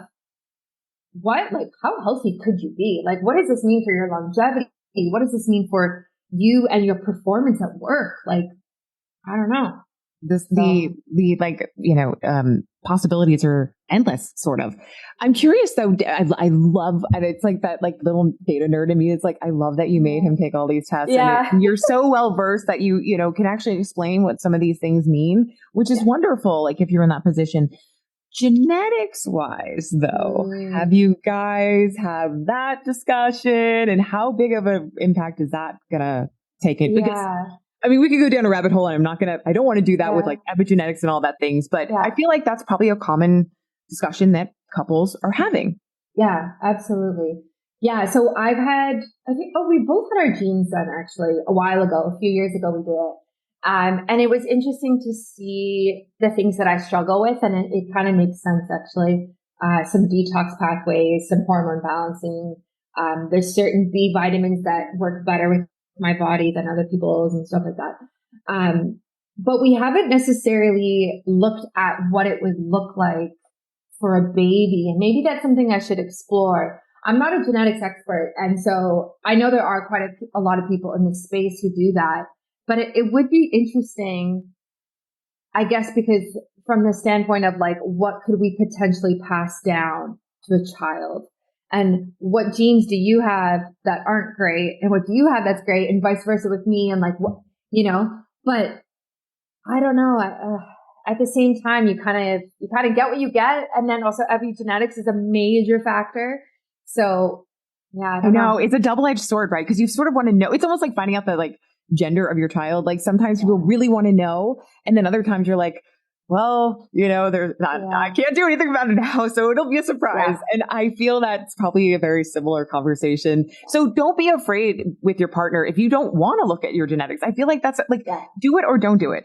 how healthy could you be? Like, what does this mean for your longevity? What does this mean for you and your performance at work? Like, I don't know. Possibilities are endless, sort of. I'm curious though. I love, and it's like that, like little data nerd in me. It's like, I love that you made him take all these tests. Yeah. And you're so well versed that you can actually explain what some of these things mean, which is wonderful. Like if you're in that position. Genetics wise though, have you guys have that discussion, and how big of an impact is that gonna take it? Because I mean, we could go down a rabbit hole, and I don't want to do that with like epigenetics and all that things, but I feel like that's probably a common discussion that couples are having. Yeah, absolutely. Yeah. So we both had our genes done actually a while ago, a few years ago we did it. And it was interesting to see the things that I struggle with. And it kind of makes sense actually. Some detox pathways, some hormone balancing. There's certain B vitamins that work better with my body than other people's and stuff like that. But we haven't necessarily looked at what it would look like for a baby. And maybe that's something I should explore. I'm not a genetics expert. And so I know there are quite a lot of people in this space who do that, but it would be interesting, I guess, because from the standpoint of like, what could we potentially pass down to a child? And what genes do you have that aren't great? And what do you have that's great? And vice versa with me. And like, what, but I don't know. At the same time, you kind of get what you get. And then also epigenetics is a major factor. So yeah, I know it's a double-edged sword, right? Because you sort of want to know. It's almost like finding out the like gender of your child. Like sometimes people really want to know. And then other times you're like, well, there's not, I can't do anything about it now. So it'll be a surprise. Yeah. And I feel that's probably a very similar conversation. So don't be afraid with your partner. If you don't want to look at your genetics, I feel like that's like, do it or don't do it.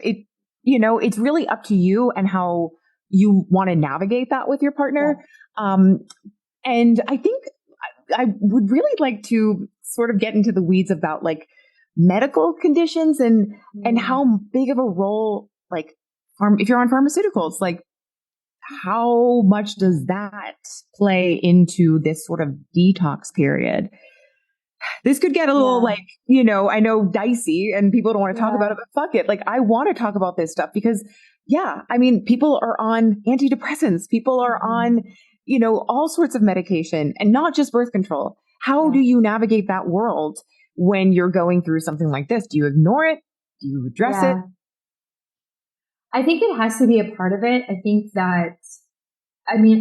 It's really up to you and how you want to navigate that with your partner. Yeah. And I think I would really like to sort of get into the weeds about like medical conditions and how big of a role, like if you're on pharmaceuticals, like how much does that play into this sort of detox period? This could get a little like, I know dicey and people don't want to talk about it, but fuck it. Like I want to talk about this stuff because I mean, people are on antidepressants, people are on, all sorts of medication and not just birth control. How do you navigate that world when you're going through something like this? Do you ignore it? Do you address it? I think it has to be a part of it. I think that,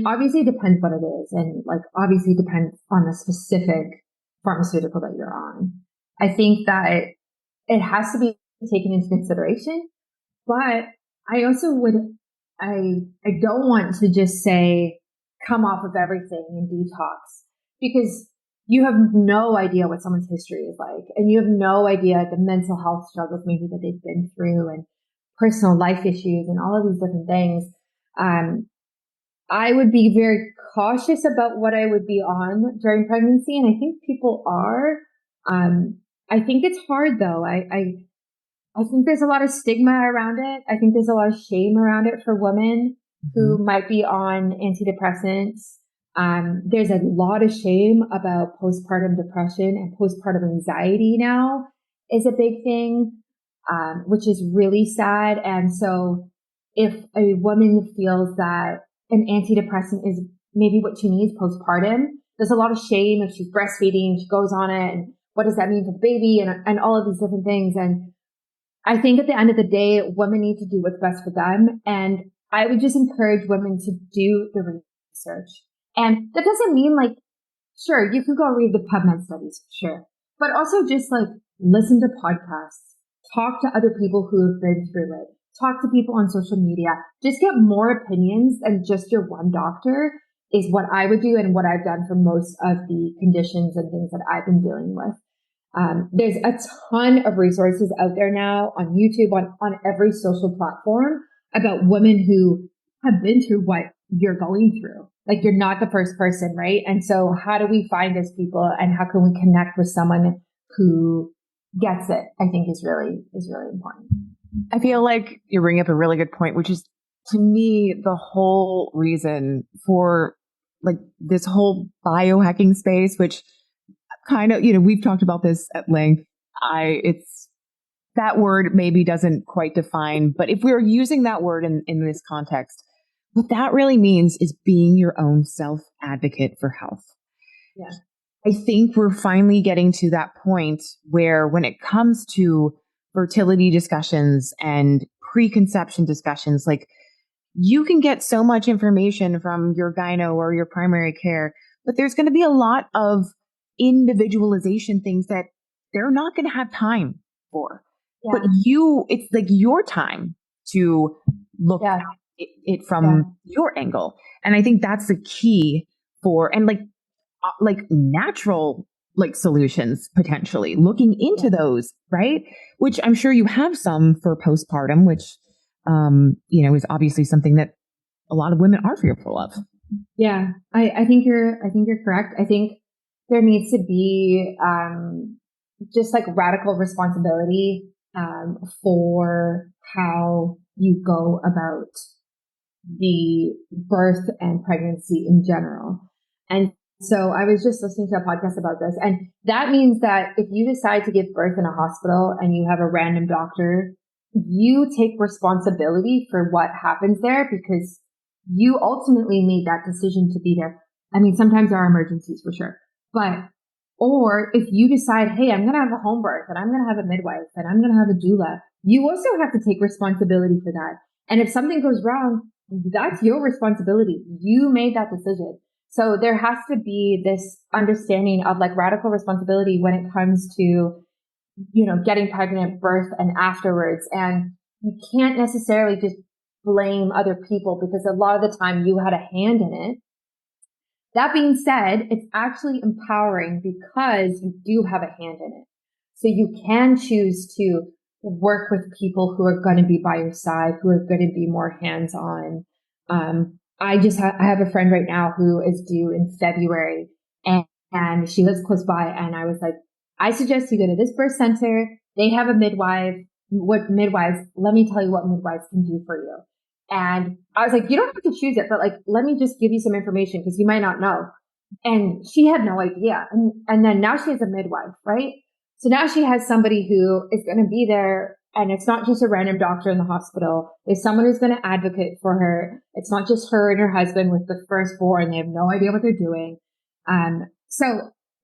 obviously it depends what it is. And like, obviously it depends on the specific pharmaceutical that you're on. I think that it has to be taken into consideration, but I also I don't want to just say, come off of everything and detox, because you have no idea what someone's history is like. And you have no idea the mental health struggles maybe that they've been through and personal life issues and all of these different things, I would be very cautious about what I would be on during pregnancy. And I think people are. I think it's hard though. I think there's a lot of stigma around it. I think there's a lot of shame around it for women who might be on antidepressants. There's a lot of shame about postpartum depression, and postpartum anxiety now is a big thing, which is really sad. And so if a woman feels that an antidepressant is maybe what she needs postpartum, there's a lot of shame if she's breastfeeding, she goes on it, and what does that mean for the baby, and all of these different things. And I think at the end of the day, women need to do what's best for them. And I would just encourage women to do the research. And that doesn't mean like, sure, you could go read the PubMed studies, sure. But also just like listen to podcasts, talk to other people who have been through it, talk to people on social media, just get more opinions than just your one doctor is what I would do and what I've done for most of the conditions and things that I've been dealing with. There's a ton of resources out there now on YouTube, on every social platform about women who have been through what you're going through. Like you're not the first person, right? And so how do we find those people and how can we connect with someone who gets it? I think is really important. I feel like you're bringing up a really good point, which is to me, the whole reason for like this whole biohacking space, which kind of, we've talked about this at length. It's that word maybe doesn't quite define, but if we're using that word in this context, what that really means is being your own self advocate for health. Yeah. I think we're finally getting to that point where when it comes to fertility discussions and preconception discussions, like you can get so much information from your gyno or your primary care, but there's going to be a lot of individualization things that they're not going to have time for. Yeah. But it's like your time to look at it from your angle. And I think that's the key for, and like natural like solutions, potentially looking into those, right? Which I'm sure you have some for postpartum, which, is obviously something that a lot of women are fearful of. Yeah. I think you're correct. I think there needs to be, just like radical responsibility, for how you go about the birth and pregnancy in general. And so I was just listening to a podcast about this, and that means that if you decide to give birth in a hospital and you have a random doctor, you take responsibility for what happens there because you ultimately made that decision to be there. I mean, sometimes there are emergencies for sure, or if you decide, hey, I'm going to have a home birth and I'm going to have a midwife and I'm going to have a doula, you also have to take responsibility for that. And if something goes wrong, that's your responsibility. You made that decision. So there has to be this understanding of like radical responsibility when it comes to, getting pregnant, birth, and afterwards. And you can't necessarily just blame other people because a lot of the time you had a hand in it. That being said, it's actually empowering because you do have a hand in it. So you can choose to work with people who are going to be by your side, who are going to be more hands-on. I have a friend right now who is due in February and she lives close by. And I was like, I suggest you go to this birth center. They have a midwife. Let me tell you what midwives can do for you. And I was like, you don't have to choose it, but like, let me just give you some information because you might not know. And she had no idea. And then now she has a midwife, right? So now she has somebody who is going to be there, and it's not just a random doctor in the hospital. There's someone who's going to advocate for her. It's not just her and her husband with the firstborn. They have no idea what they're doing. So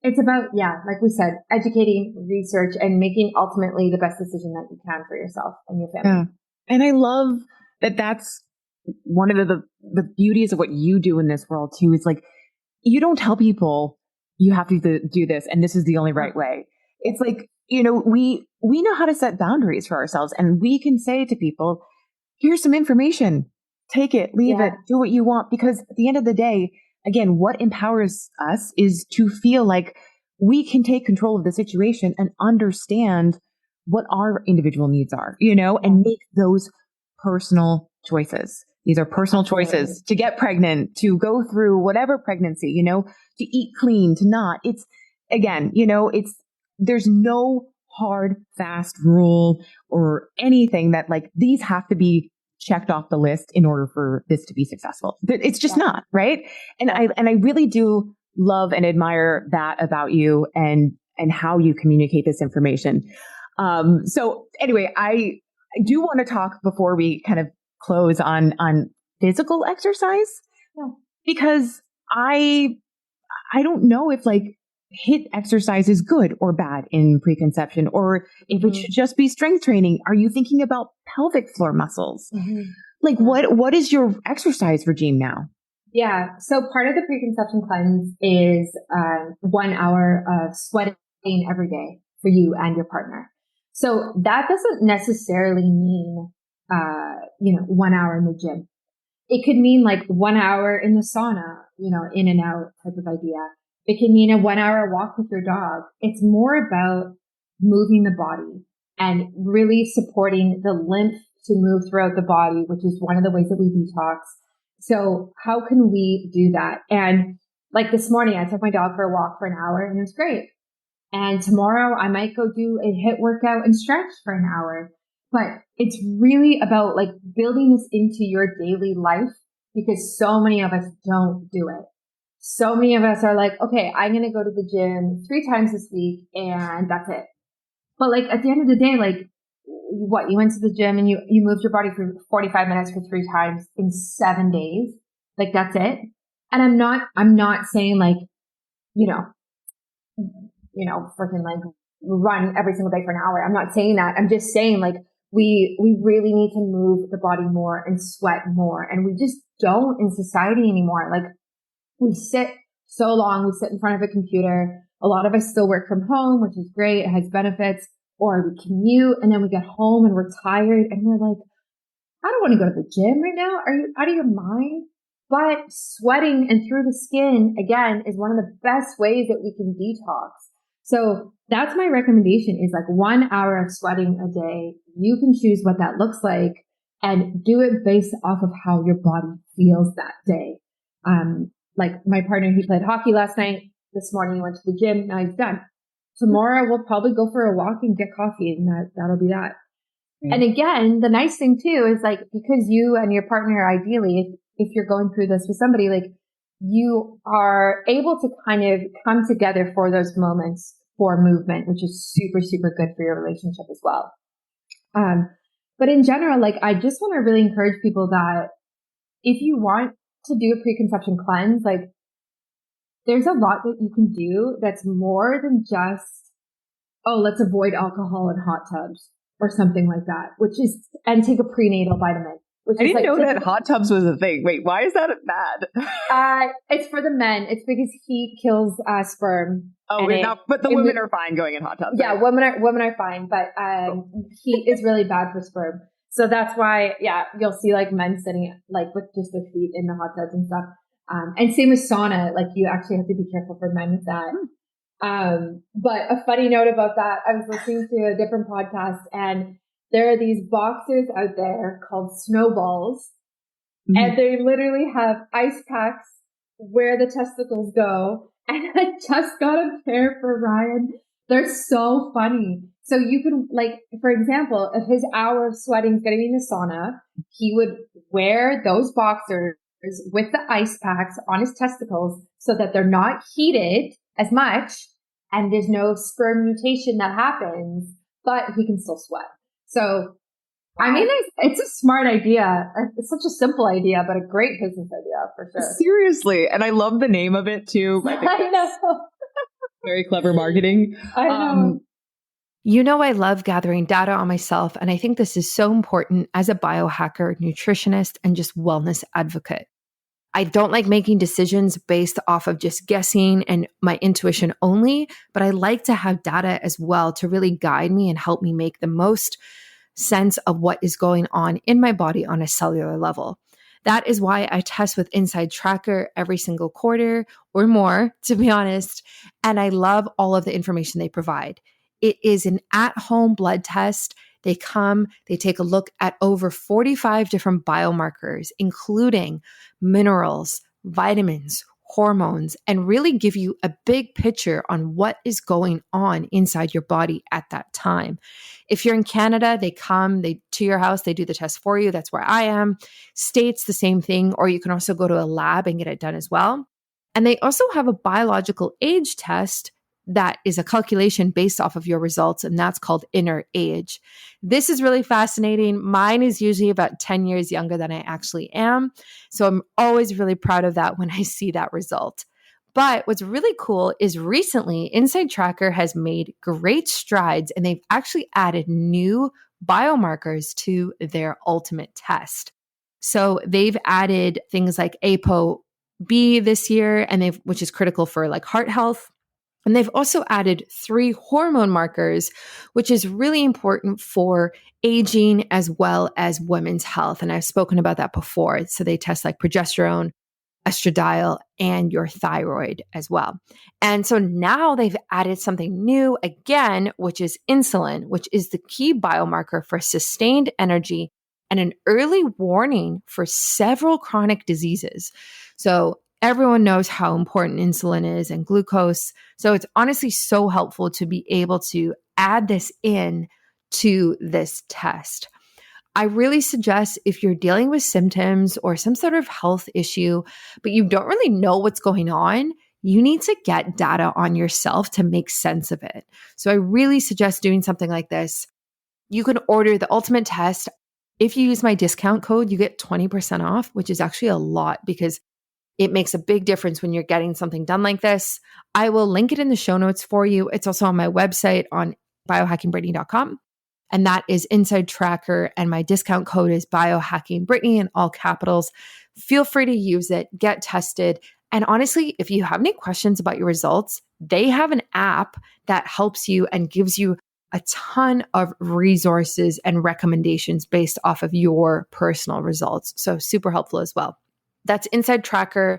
it's about, like we said, educating, research, and making ultimately the best decision that you can for yourself and your family. Yeah. And I love that that's one of the beauties of what you do in this world too, is like, you don't tell people you have to do this and this is the only right way. It's like, we know how to set boundaries for ourselves, and we can say to people, here's some information, take it, leave it, do what you want. Because at the end of the day, again, what empowers us is to feel like we can take control of the situation and understand what our individual needs are, and make those personal choices. These are personal choices to get pregnant, to go through whatever pregnancy, to eat clean, to not. It's again, there's no hard, fast rule or anything that like these have to be checked off the list in order for this to be successful. It's just not, right? And I really do love and admire that about you and how you communicate this information. So anyway, I do want to talk before we kind of close on physical exercise, because I don't know if like HIIT exercise is good or bad in preconception, or if it should just be strength training. Are you thinking about pelvic floor muscles? Like what is your exercise regime now? Yeah. So part of the preconception cleanse is 1 hour of sweating every day for you and your partner. So that doesn't necessarily mean, 1 hour in the gym. It could mean like 1 hour in the sauna, in and out type of idea. It can mean a 1 hour walk with your dog. It's more about moving the body and really supporting the lymph to move throughout the body, which is one of the ways that we detox. So how can we do that? And like this morning, I took my dog for a walk for an hour and it was great. And tomorrow I might go do a HIIT workout and stretch for an hour. But it's really about like building this into your daily life, because so many of us don't do it. So many of us are like, okay, I'm going to go to the gym 3 times this week and that's it. But like at the end of the day, like you went to the gym and you moved your body for 45 minutes for 3 times in 7 days. Like that's it. And I'm not saying like, freaking like run every single day for an hour. I'm not saying that. I'm just saying like we really need to move the body more and sweat more. And we just don't in society anymore. Like we sit so long, we sit in front of a computer. A lot of us still work from home, which is great. It has benefits. Or we commute and then we get home and we're tired and we're like, I don't want to go to the gym right now. Are you out of your mind? But sweating and through the skin, again, is one of the best ways that we can detox. So that's my recommendation, is like 1 hour of sweating a day. You can choose what that looks like and do it based off of how your body feels that day. Like my partner, he played hockey last night. This morning he went to the gym. Now he's done. Tomorrow we'll probably go for a walk and get coffee, and that'll be that. And again, the nice thing too is like, because you and your partner, ideally, if you're going through this with somebody, like you are able to kind of come together for those moments for movement, which is super, super good for your relationship as well. But in general, like I just want to really encourage people that if you want to do a preconception cleanse, like there's a lot that you can do that's more than just, let's avoid alcohol in hot tubs or something like that, and take a prenatal vitamin. I didn't know that hot tubs was a thing. Wait, why is that bad? It's for the men. It's because heat kills sperm. Oh, but the women are fine going in hot tubs. Yeah, right? women are fine, but heat is really bad for sperm. So that's why, you'll see like men sitting like with just their feet in the hot tubs and stuff. And same with sauna, like you actually have to be careful for men with that. But a funny note about that, I was listening to a different podcast and there are these boxers out there called snowballs, and they literally have ice packs where the testicles go. And I just got a pair for Ryan. They're so funny. So you can, like, for example, if his hour of sweating is going to be in the sauna, he would wear those boxers with the ice packs on his testicles so that they're not heated as much and there's no sperm mutation that happens, but he can still sweat. So, I mean, it's a smart idea. It's such a simple idea, but a great business idea for sure. Seriously. And I love the name of it too. I know. Very clever marketing. I know. I love gathering data on myself, and I think this is so important as a biohacker, nutritionist, and just wellness advocate. I don't like making decisions based off of just guessing and my intuition only, but I like to have data as well to really guide me and help me make the most sense of what is going on in my body on a cellular level. That is why I test with Inside Tracker every single quarter or more, to be honest, and I love all of the information they provide. It is an at-home blood test They come, they take a look at over 45 different biomarkers, including minerals, vitamins, hormones, and really give you a big picture on what is going on inside your body at that time. If you're in Canada, they come to your house, they do the test for you. That's where I am. States, the same thing, or you can also go to a lab and get it done as well. And they also have a biological age test that is a calculation based off of your results, and that's called inner age. This is really fascinating. Mine is usually about 10 years younger than I actually am. So I'm always really proud of that when I see that result. But what's really cool is recently Inside Tracker has made great strides, and they've actually added new biomarkers to their ultimate test. So they've added things like ApoB this year, and which is critical for like heart health. And they've also added 3 hormone markers, which is really important for aging as well as women's health. And I've spoken about that before. So they test like progesterone, estradiol, and your thyroid as well. And so now they've added something new again, which is insulin, which is the key biomarker for sustained energy and an early warning for several chronic diseases. So everyone knows how important insulin is and glucose. So it's honestly so helpful to be able to add this in to this test. I really suggest if you're dealing with symptoms or some sort of health issue, but you don't really know what's going on, you need to get data on yourself to make sense of it. So I really suggest doing something like this. You can order the ultimate test. If you use my discount code, you get 20% off, which is actually a lot because it makes a big difference when you're getting something done like this. I will link it in the show notes for you. It's also on my website on biohackingbrittany.com. And that is Inside Tracker. And my discount code is biohackingbrittany in all capitals. Feel free to use it, get tested. And honestly, if you have any questions about your results, they have an app that helps you and gives you a ton of resources and recommendations based off of your personal results. So super helpful as well. That's Inside Tracker,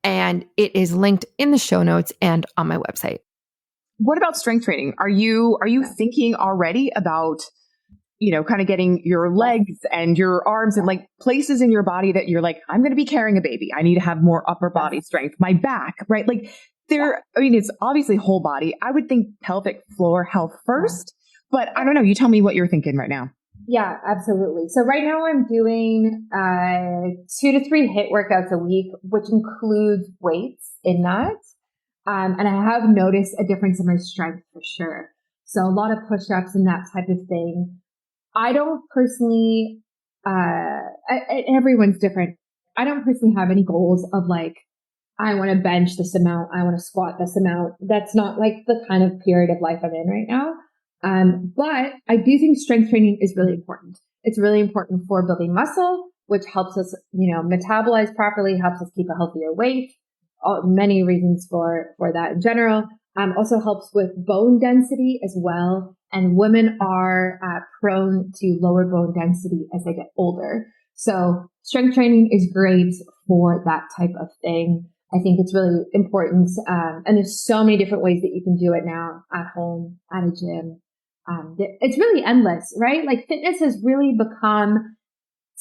and it is linked in the show notes and on my website. What about strength training? Are you thinking already about, kind of getting your legs and your arms and like places in your body that you're like, I'm going to be carrying a baby. I need to have more upper body strength, my back, right? Like it's obviously whole body. I would think pelvic floor health first, but I don't know. You tell me what you're thinking right now. Yeah, absolutely. So right now I'm doing 2 to 3 HIIT workouts a week, which includes weights in that. And I have noticed a difference in my strength for sure. So a lot of push-ups and that type of thing. I don't personally, everyone's different. I don't personally have any goals of like, I want to bench this amount. I want to squat this amount. That's not like the kind of period of life I'm in right now. But I do think strength training is really important. It's really important for building muscle, which helps us, metabolize properly, helps us keep a healthier weight. Many reasons for that in general. Also helps with bone density as well. And women are prone to lower bone density as they get older. So strength training is great for that type of thing. I think it's really important. And there's so many different ways that you can do it now at home, at a gym. It's really endless, right? Like fitness has really become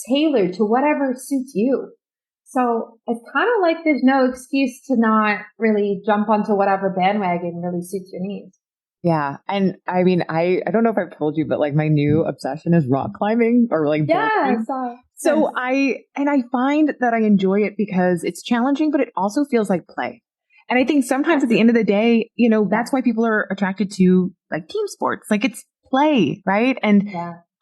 tailored to whatever suits you. So it's kind of like there's no excuse to not really jump onto whatever bandwagon really suits your needs. Yeah. And I mean, I don't know if I've told you, but like my new obsession is rock climbing or like yes. So I find that I enjoy it because it's challenging, but it also feels like play. And I think sometimes at the end of the day, that's why people are attracted to like team sports. Like it's play, right? And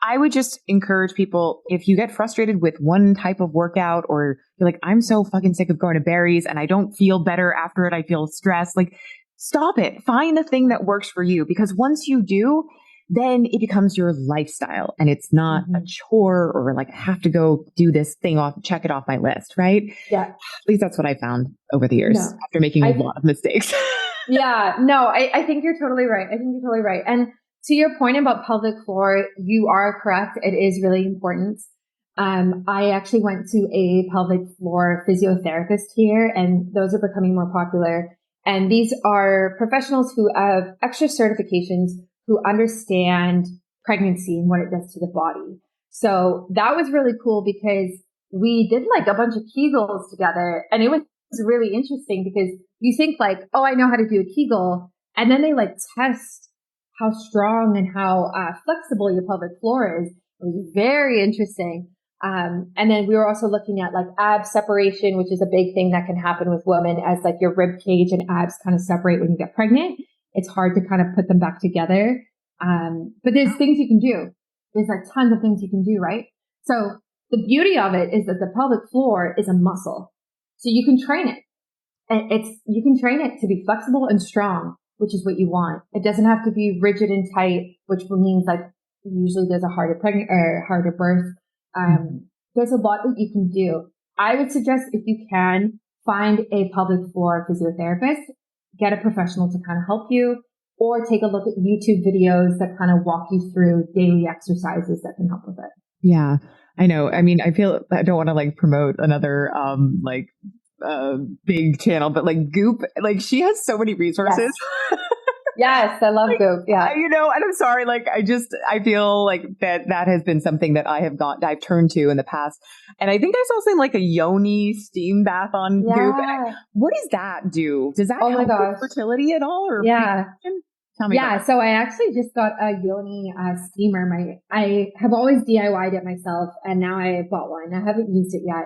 I would just encourage people, if you get frustrated with one type of workout or you're like, I'm so fucking sick of going to Barry's and I don't feel better after it, I feel stressed, like stop it. Find the thing that works for you, because once you do, then it becomes your lifestyle and it's not a chore or like have to go do this thing off, check it off my list, right? Yeah. At least that's what I found over the years after making a lot of mistakes. I think you're totally right. And to your point about pelvic floor, you are correct. It is really important. I actually went to a pelvic floor physiotherapist here, and those are becoming more popular. And these are professionals who have extra certifications, who understand pregnancy and what it does to the body. So that was really cool because we did like a bunch of Kegels together, and it was really interesting because you think like, oh, I know how to do a Kegel. And then they like test how strong and how flexible your pelvic floor is. It was very interesting. And then we were also looking at like ab separation, which is a big thing that can happen with women as like your rib cage and abs kind of separate when you get pregnant. It's hard to kind of put them back together. But there's things you can do. There's like tons of things you can do, right? So the beauty of it is that the pelvic floor is a muscle. So you can train it. And you can train it to be flexible and strong, which is what you want. It doesn't have to be rigid and tight, which means like usually there's a harder birth. There's a lot that you can do. I would suggest if you can find a pelvic floor physiotherapist, get a professional to kind of help you, or take a look at YouTube videos that kind of walk you through daily exercises that can help with it. Yeah, I know. I mean, I don't want to like promote another, big channel, but like Goop, like she has so many resources. Yes. Yes, I love Goop. Yeah. And I'm sorry, like I feel like that has been something that I've turned to in the past. And I think I saw something like a yoni steam bath on Goop. And what does that do? Does that help with fertility at all? Or yeah. Tell me. Yeah. So I actually just got a yoni steamer. I have always DIY'd it myself, and now I bought one. I haven't used it yet.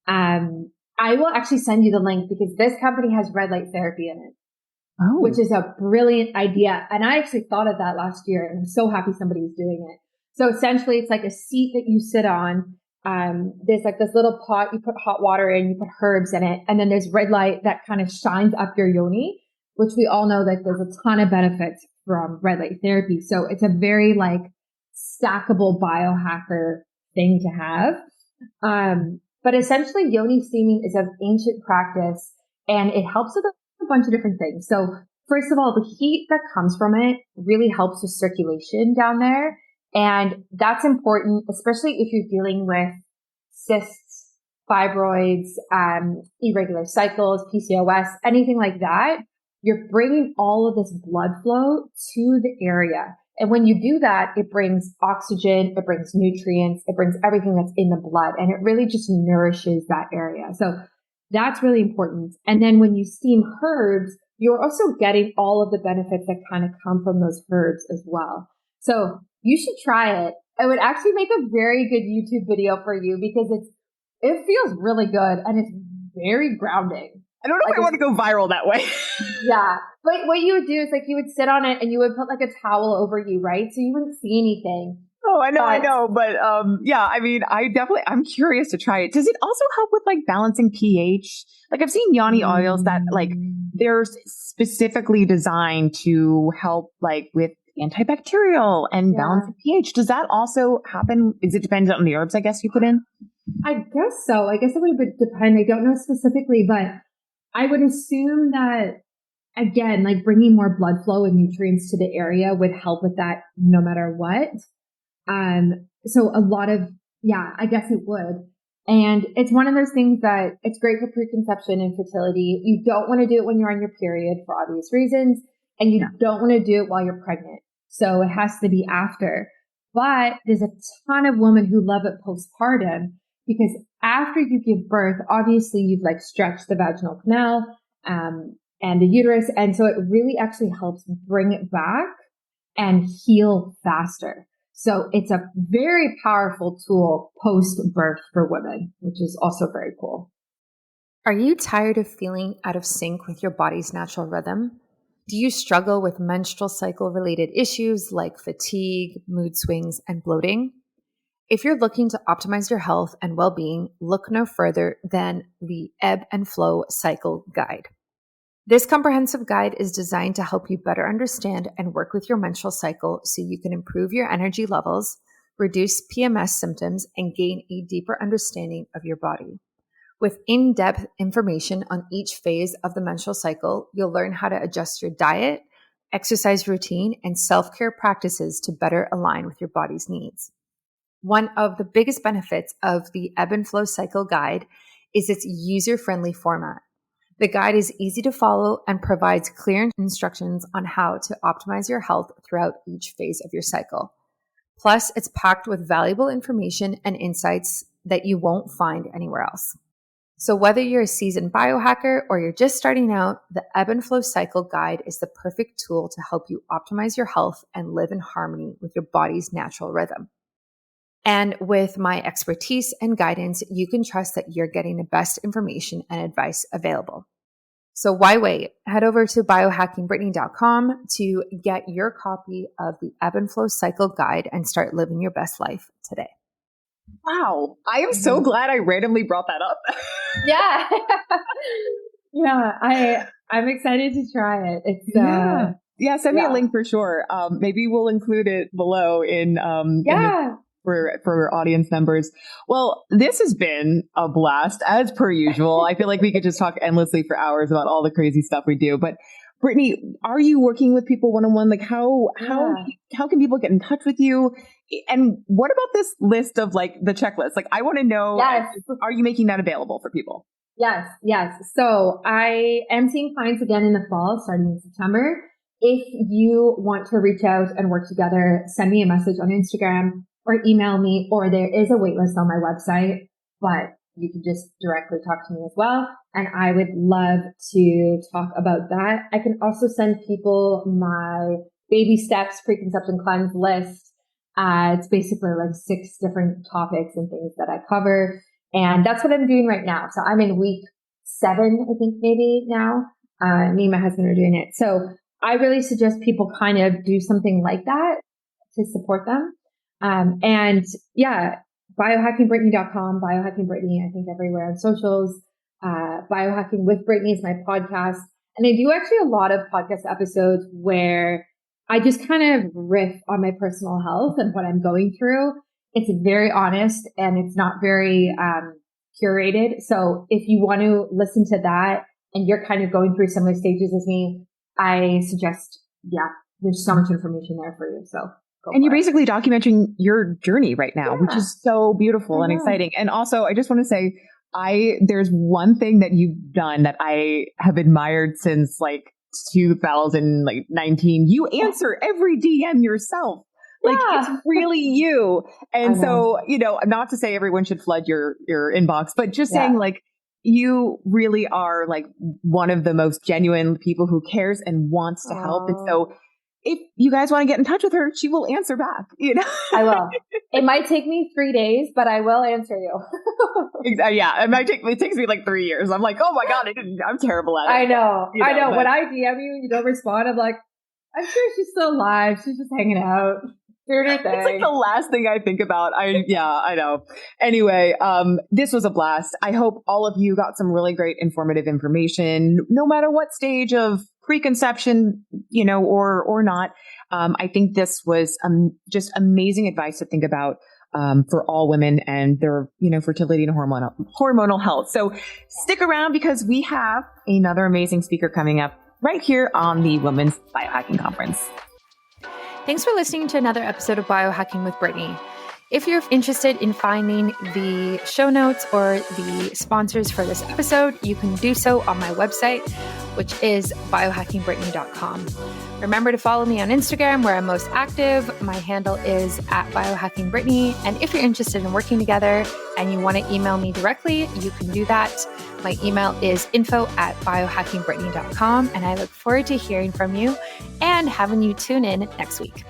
I will actually send you the link because this company has red light therapy in it. Oh. Which is a brilliant idea. And I actually thought of that last year, and I'm so happy somebody's doing it. So essentially it's like a seat that you sit on. There's like this little pot, you put hot water in, you put herbs in it. And then there's red light that kind of shines up your yoni, which we all know that there's a ton of benefits from red light therapy. So it's a very like stackable biohacker thing to have. But essentially yoni steaming is an ancient practice, and it helps with a bunch of different things. So first of all, the heat that comes from it really helps with circulation down there. And that's important, especially if you're dealing with cysts, fibroids, irregular cycles, PCOS, anything like that. You're bringing all of this blood flow to the area. And when you do that, it brings oxygen, it brings nutrients, it brings everything that's in the blood, and it really just nourishes that area. So that's really important. And then when you steam herbs, you're also getting all of the benefits that kind of come from those herbs as well. So you should try it. It would actually make a very good YouTube video for you because it feels really good and it's very grounding. I don't know if I want to go viral that way. Yeah. But what you would do is like you would sit on it and you would put like a towel over you, right? So you wouldn't see anything. Oh, I know. But yeah, I mean, I'm curious to try it. Does it also help with like balancing pH? Like I've seen yoni oils that like they're specifically designed to help like with antibacterial and balancing pH. Does that also happen? Is it dependent on the herbs, I guess, you put in? I guess so. I guess it would depend. I don't know specifically, but I would assume that, again, like bringing more blood flow and nutrients to the area would help with that no matter what. So a lot of, I guess it would. And it's one of those things that it's great for preconception and fertility. You don't want to do it when you're on your period for obvious reasons, and you don't want to do it while you're pregnant. So it has to be after. But there's a ton of women who love it postpartum because after you give birth, obviously you've like stretched the vaginal canal, and the uterus. And so it really actually helps bring it back and heal faster. So it's a very powerful tool post-birth for women, which is also very cool. Are you tired of feeling out of sync with your body's natural rhythm? Do you struggle with menstrual cycle related issues like fatigue, mood swings, and bloating? If you're looking to optimize your health and well-being, look no further than the Ebb and Flow Cycle Guide. This comprehensive guide is designed to help you better understand and work with your menstrual cycle so you can improve your energy levels, reduce PMS symptoms, and gain a deeper understanding of your body. With in-depth information on each phase of the menstrual cycle, you'll learn how to adjust your diet, exercise routine, and self-care practices to better align with your body's needs. One of the biggest benefits of the Ebb and Flow Cycle Guide is its user-friendly format. The guide is easy to follow and provides clear instructions on how to optimize your health throughout each phase of your cycle. Plus, it's packed with valuable information and insights that you won't find anywhere else. So whether you're a seasoned biohacker or you're just starting out, the Ebb and Flow Cycle Guide is the perfect tool to help you optimize your health and live in harmony with your body's natural rhythm. And with my expertise and guidance, you can trust that you're getting the best information and advice available. So why wait? Head over to biohackingbritney.com to get your copy of the Ebb and Flow Cycle Guide and start living your best life today. Wow. I am so glad I randomly brought that up. Yeah. Yeah. I'm excited to try it. It's, send me a link for sure. Maybe we'll include it below for audience members. Well, this has been a blast as per usual. I feel like we could just talk endlessly for hours about all the crazy stuff we do. But Brittany, are you working with people one-on-one? Like how can people get in touch with you? And what about this list of like the checklist? Like I want to know, are you making that available for people? Yes. So I am seeing clients again in the fall, starting in September. If you want to reach out and work together, send me a message on Instagram or email me, or there is a waitlist on my website, but you can just directly talk to me as well. And I would love to talk about that. I can also send people my baby steps preconception cleanse list. It's basically like 6 different topics and things that I cover. And that's what I'm doing right now. So I'm in week 7, I think maybe now. Me and my husband are doing it. So I really suggest people kind of do something like that to support them. Biohackingbritney.com, Biohacking Brittany, I think everywhere on socials. Biohacking with Brittany is my podcast. And I do actually a lot of podcast episodes where I just kind of riff on my personal health and what I'm going through. It's very honest and it's not very curated. So if you want to listen to that and you're kind of going through similar stages as me, I suggest, there's so much information there for you. So and you're basically documenting your journey right now, which is so beautiful and exciting. And also, I just want to say, there's one thing that you've done that I have admired since like 2019. You answer every DM yourself. Like it's really you. And so, not to say everyone should flood your inbox, but just saying like, you really are like one of the most genuine people who cares and wants to help. And so if you guys want to get in touch with her, she will answer back, I will. It might take me 3 days, but I will answer you. Yeah. It takes me like 3 years. I'm like, oh my God, I'm terrible at it. I know. But when I DM you and you don't respond, I'm like, I'm sure she's still alive. She's just hanging out. It's like the last thing I think about. I know. Anyway, this was a blast. I hope all of you got some really great informative information, no matter what stage of preconception, or not. I think this was just amazing advice to think about for all women and their, fertility and hormonal health. So stick around because we have another amazing speaker coming up right here on the Women's Biohacking Conference. Thanks for listening to another episode of Biohacking with Brittany. If you're interested in finding the show notes or the sponsors for this episode, you can do so on my website, which is biohackingbritney.com. Remember to follow me on Instagram where I'm most active. My handle is @biohackingbrittany. And if you're interested in working together and you want to email me directly, you can do that. My email is info@biohackingbritney.com. And I look forward to hearing from you and having you tune in next week.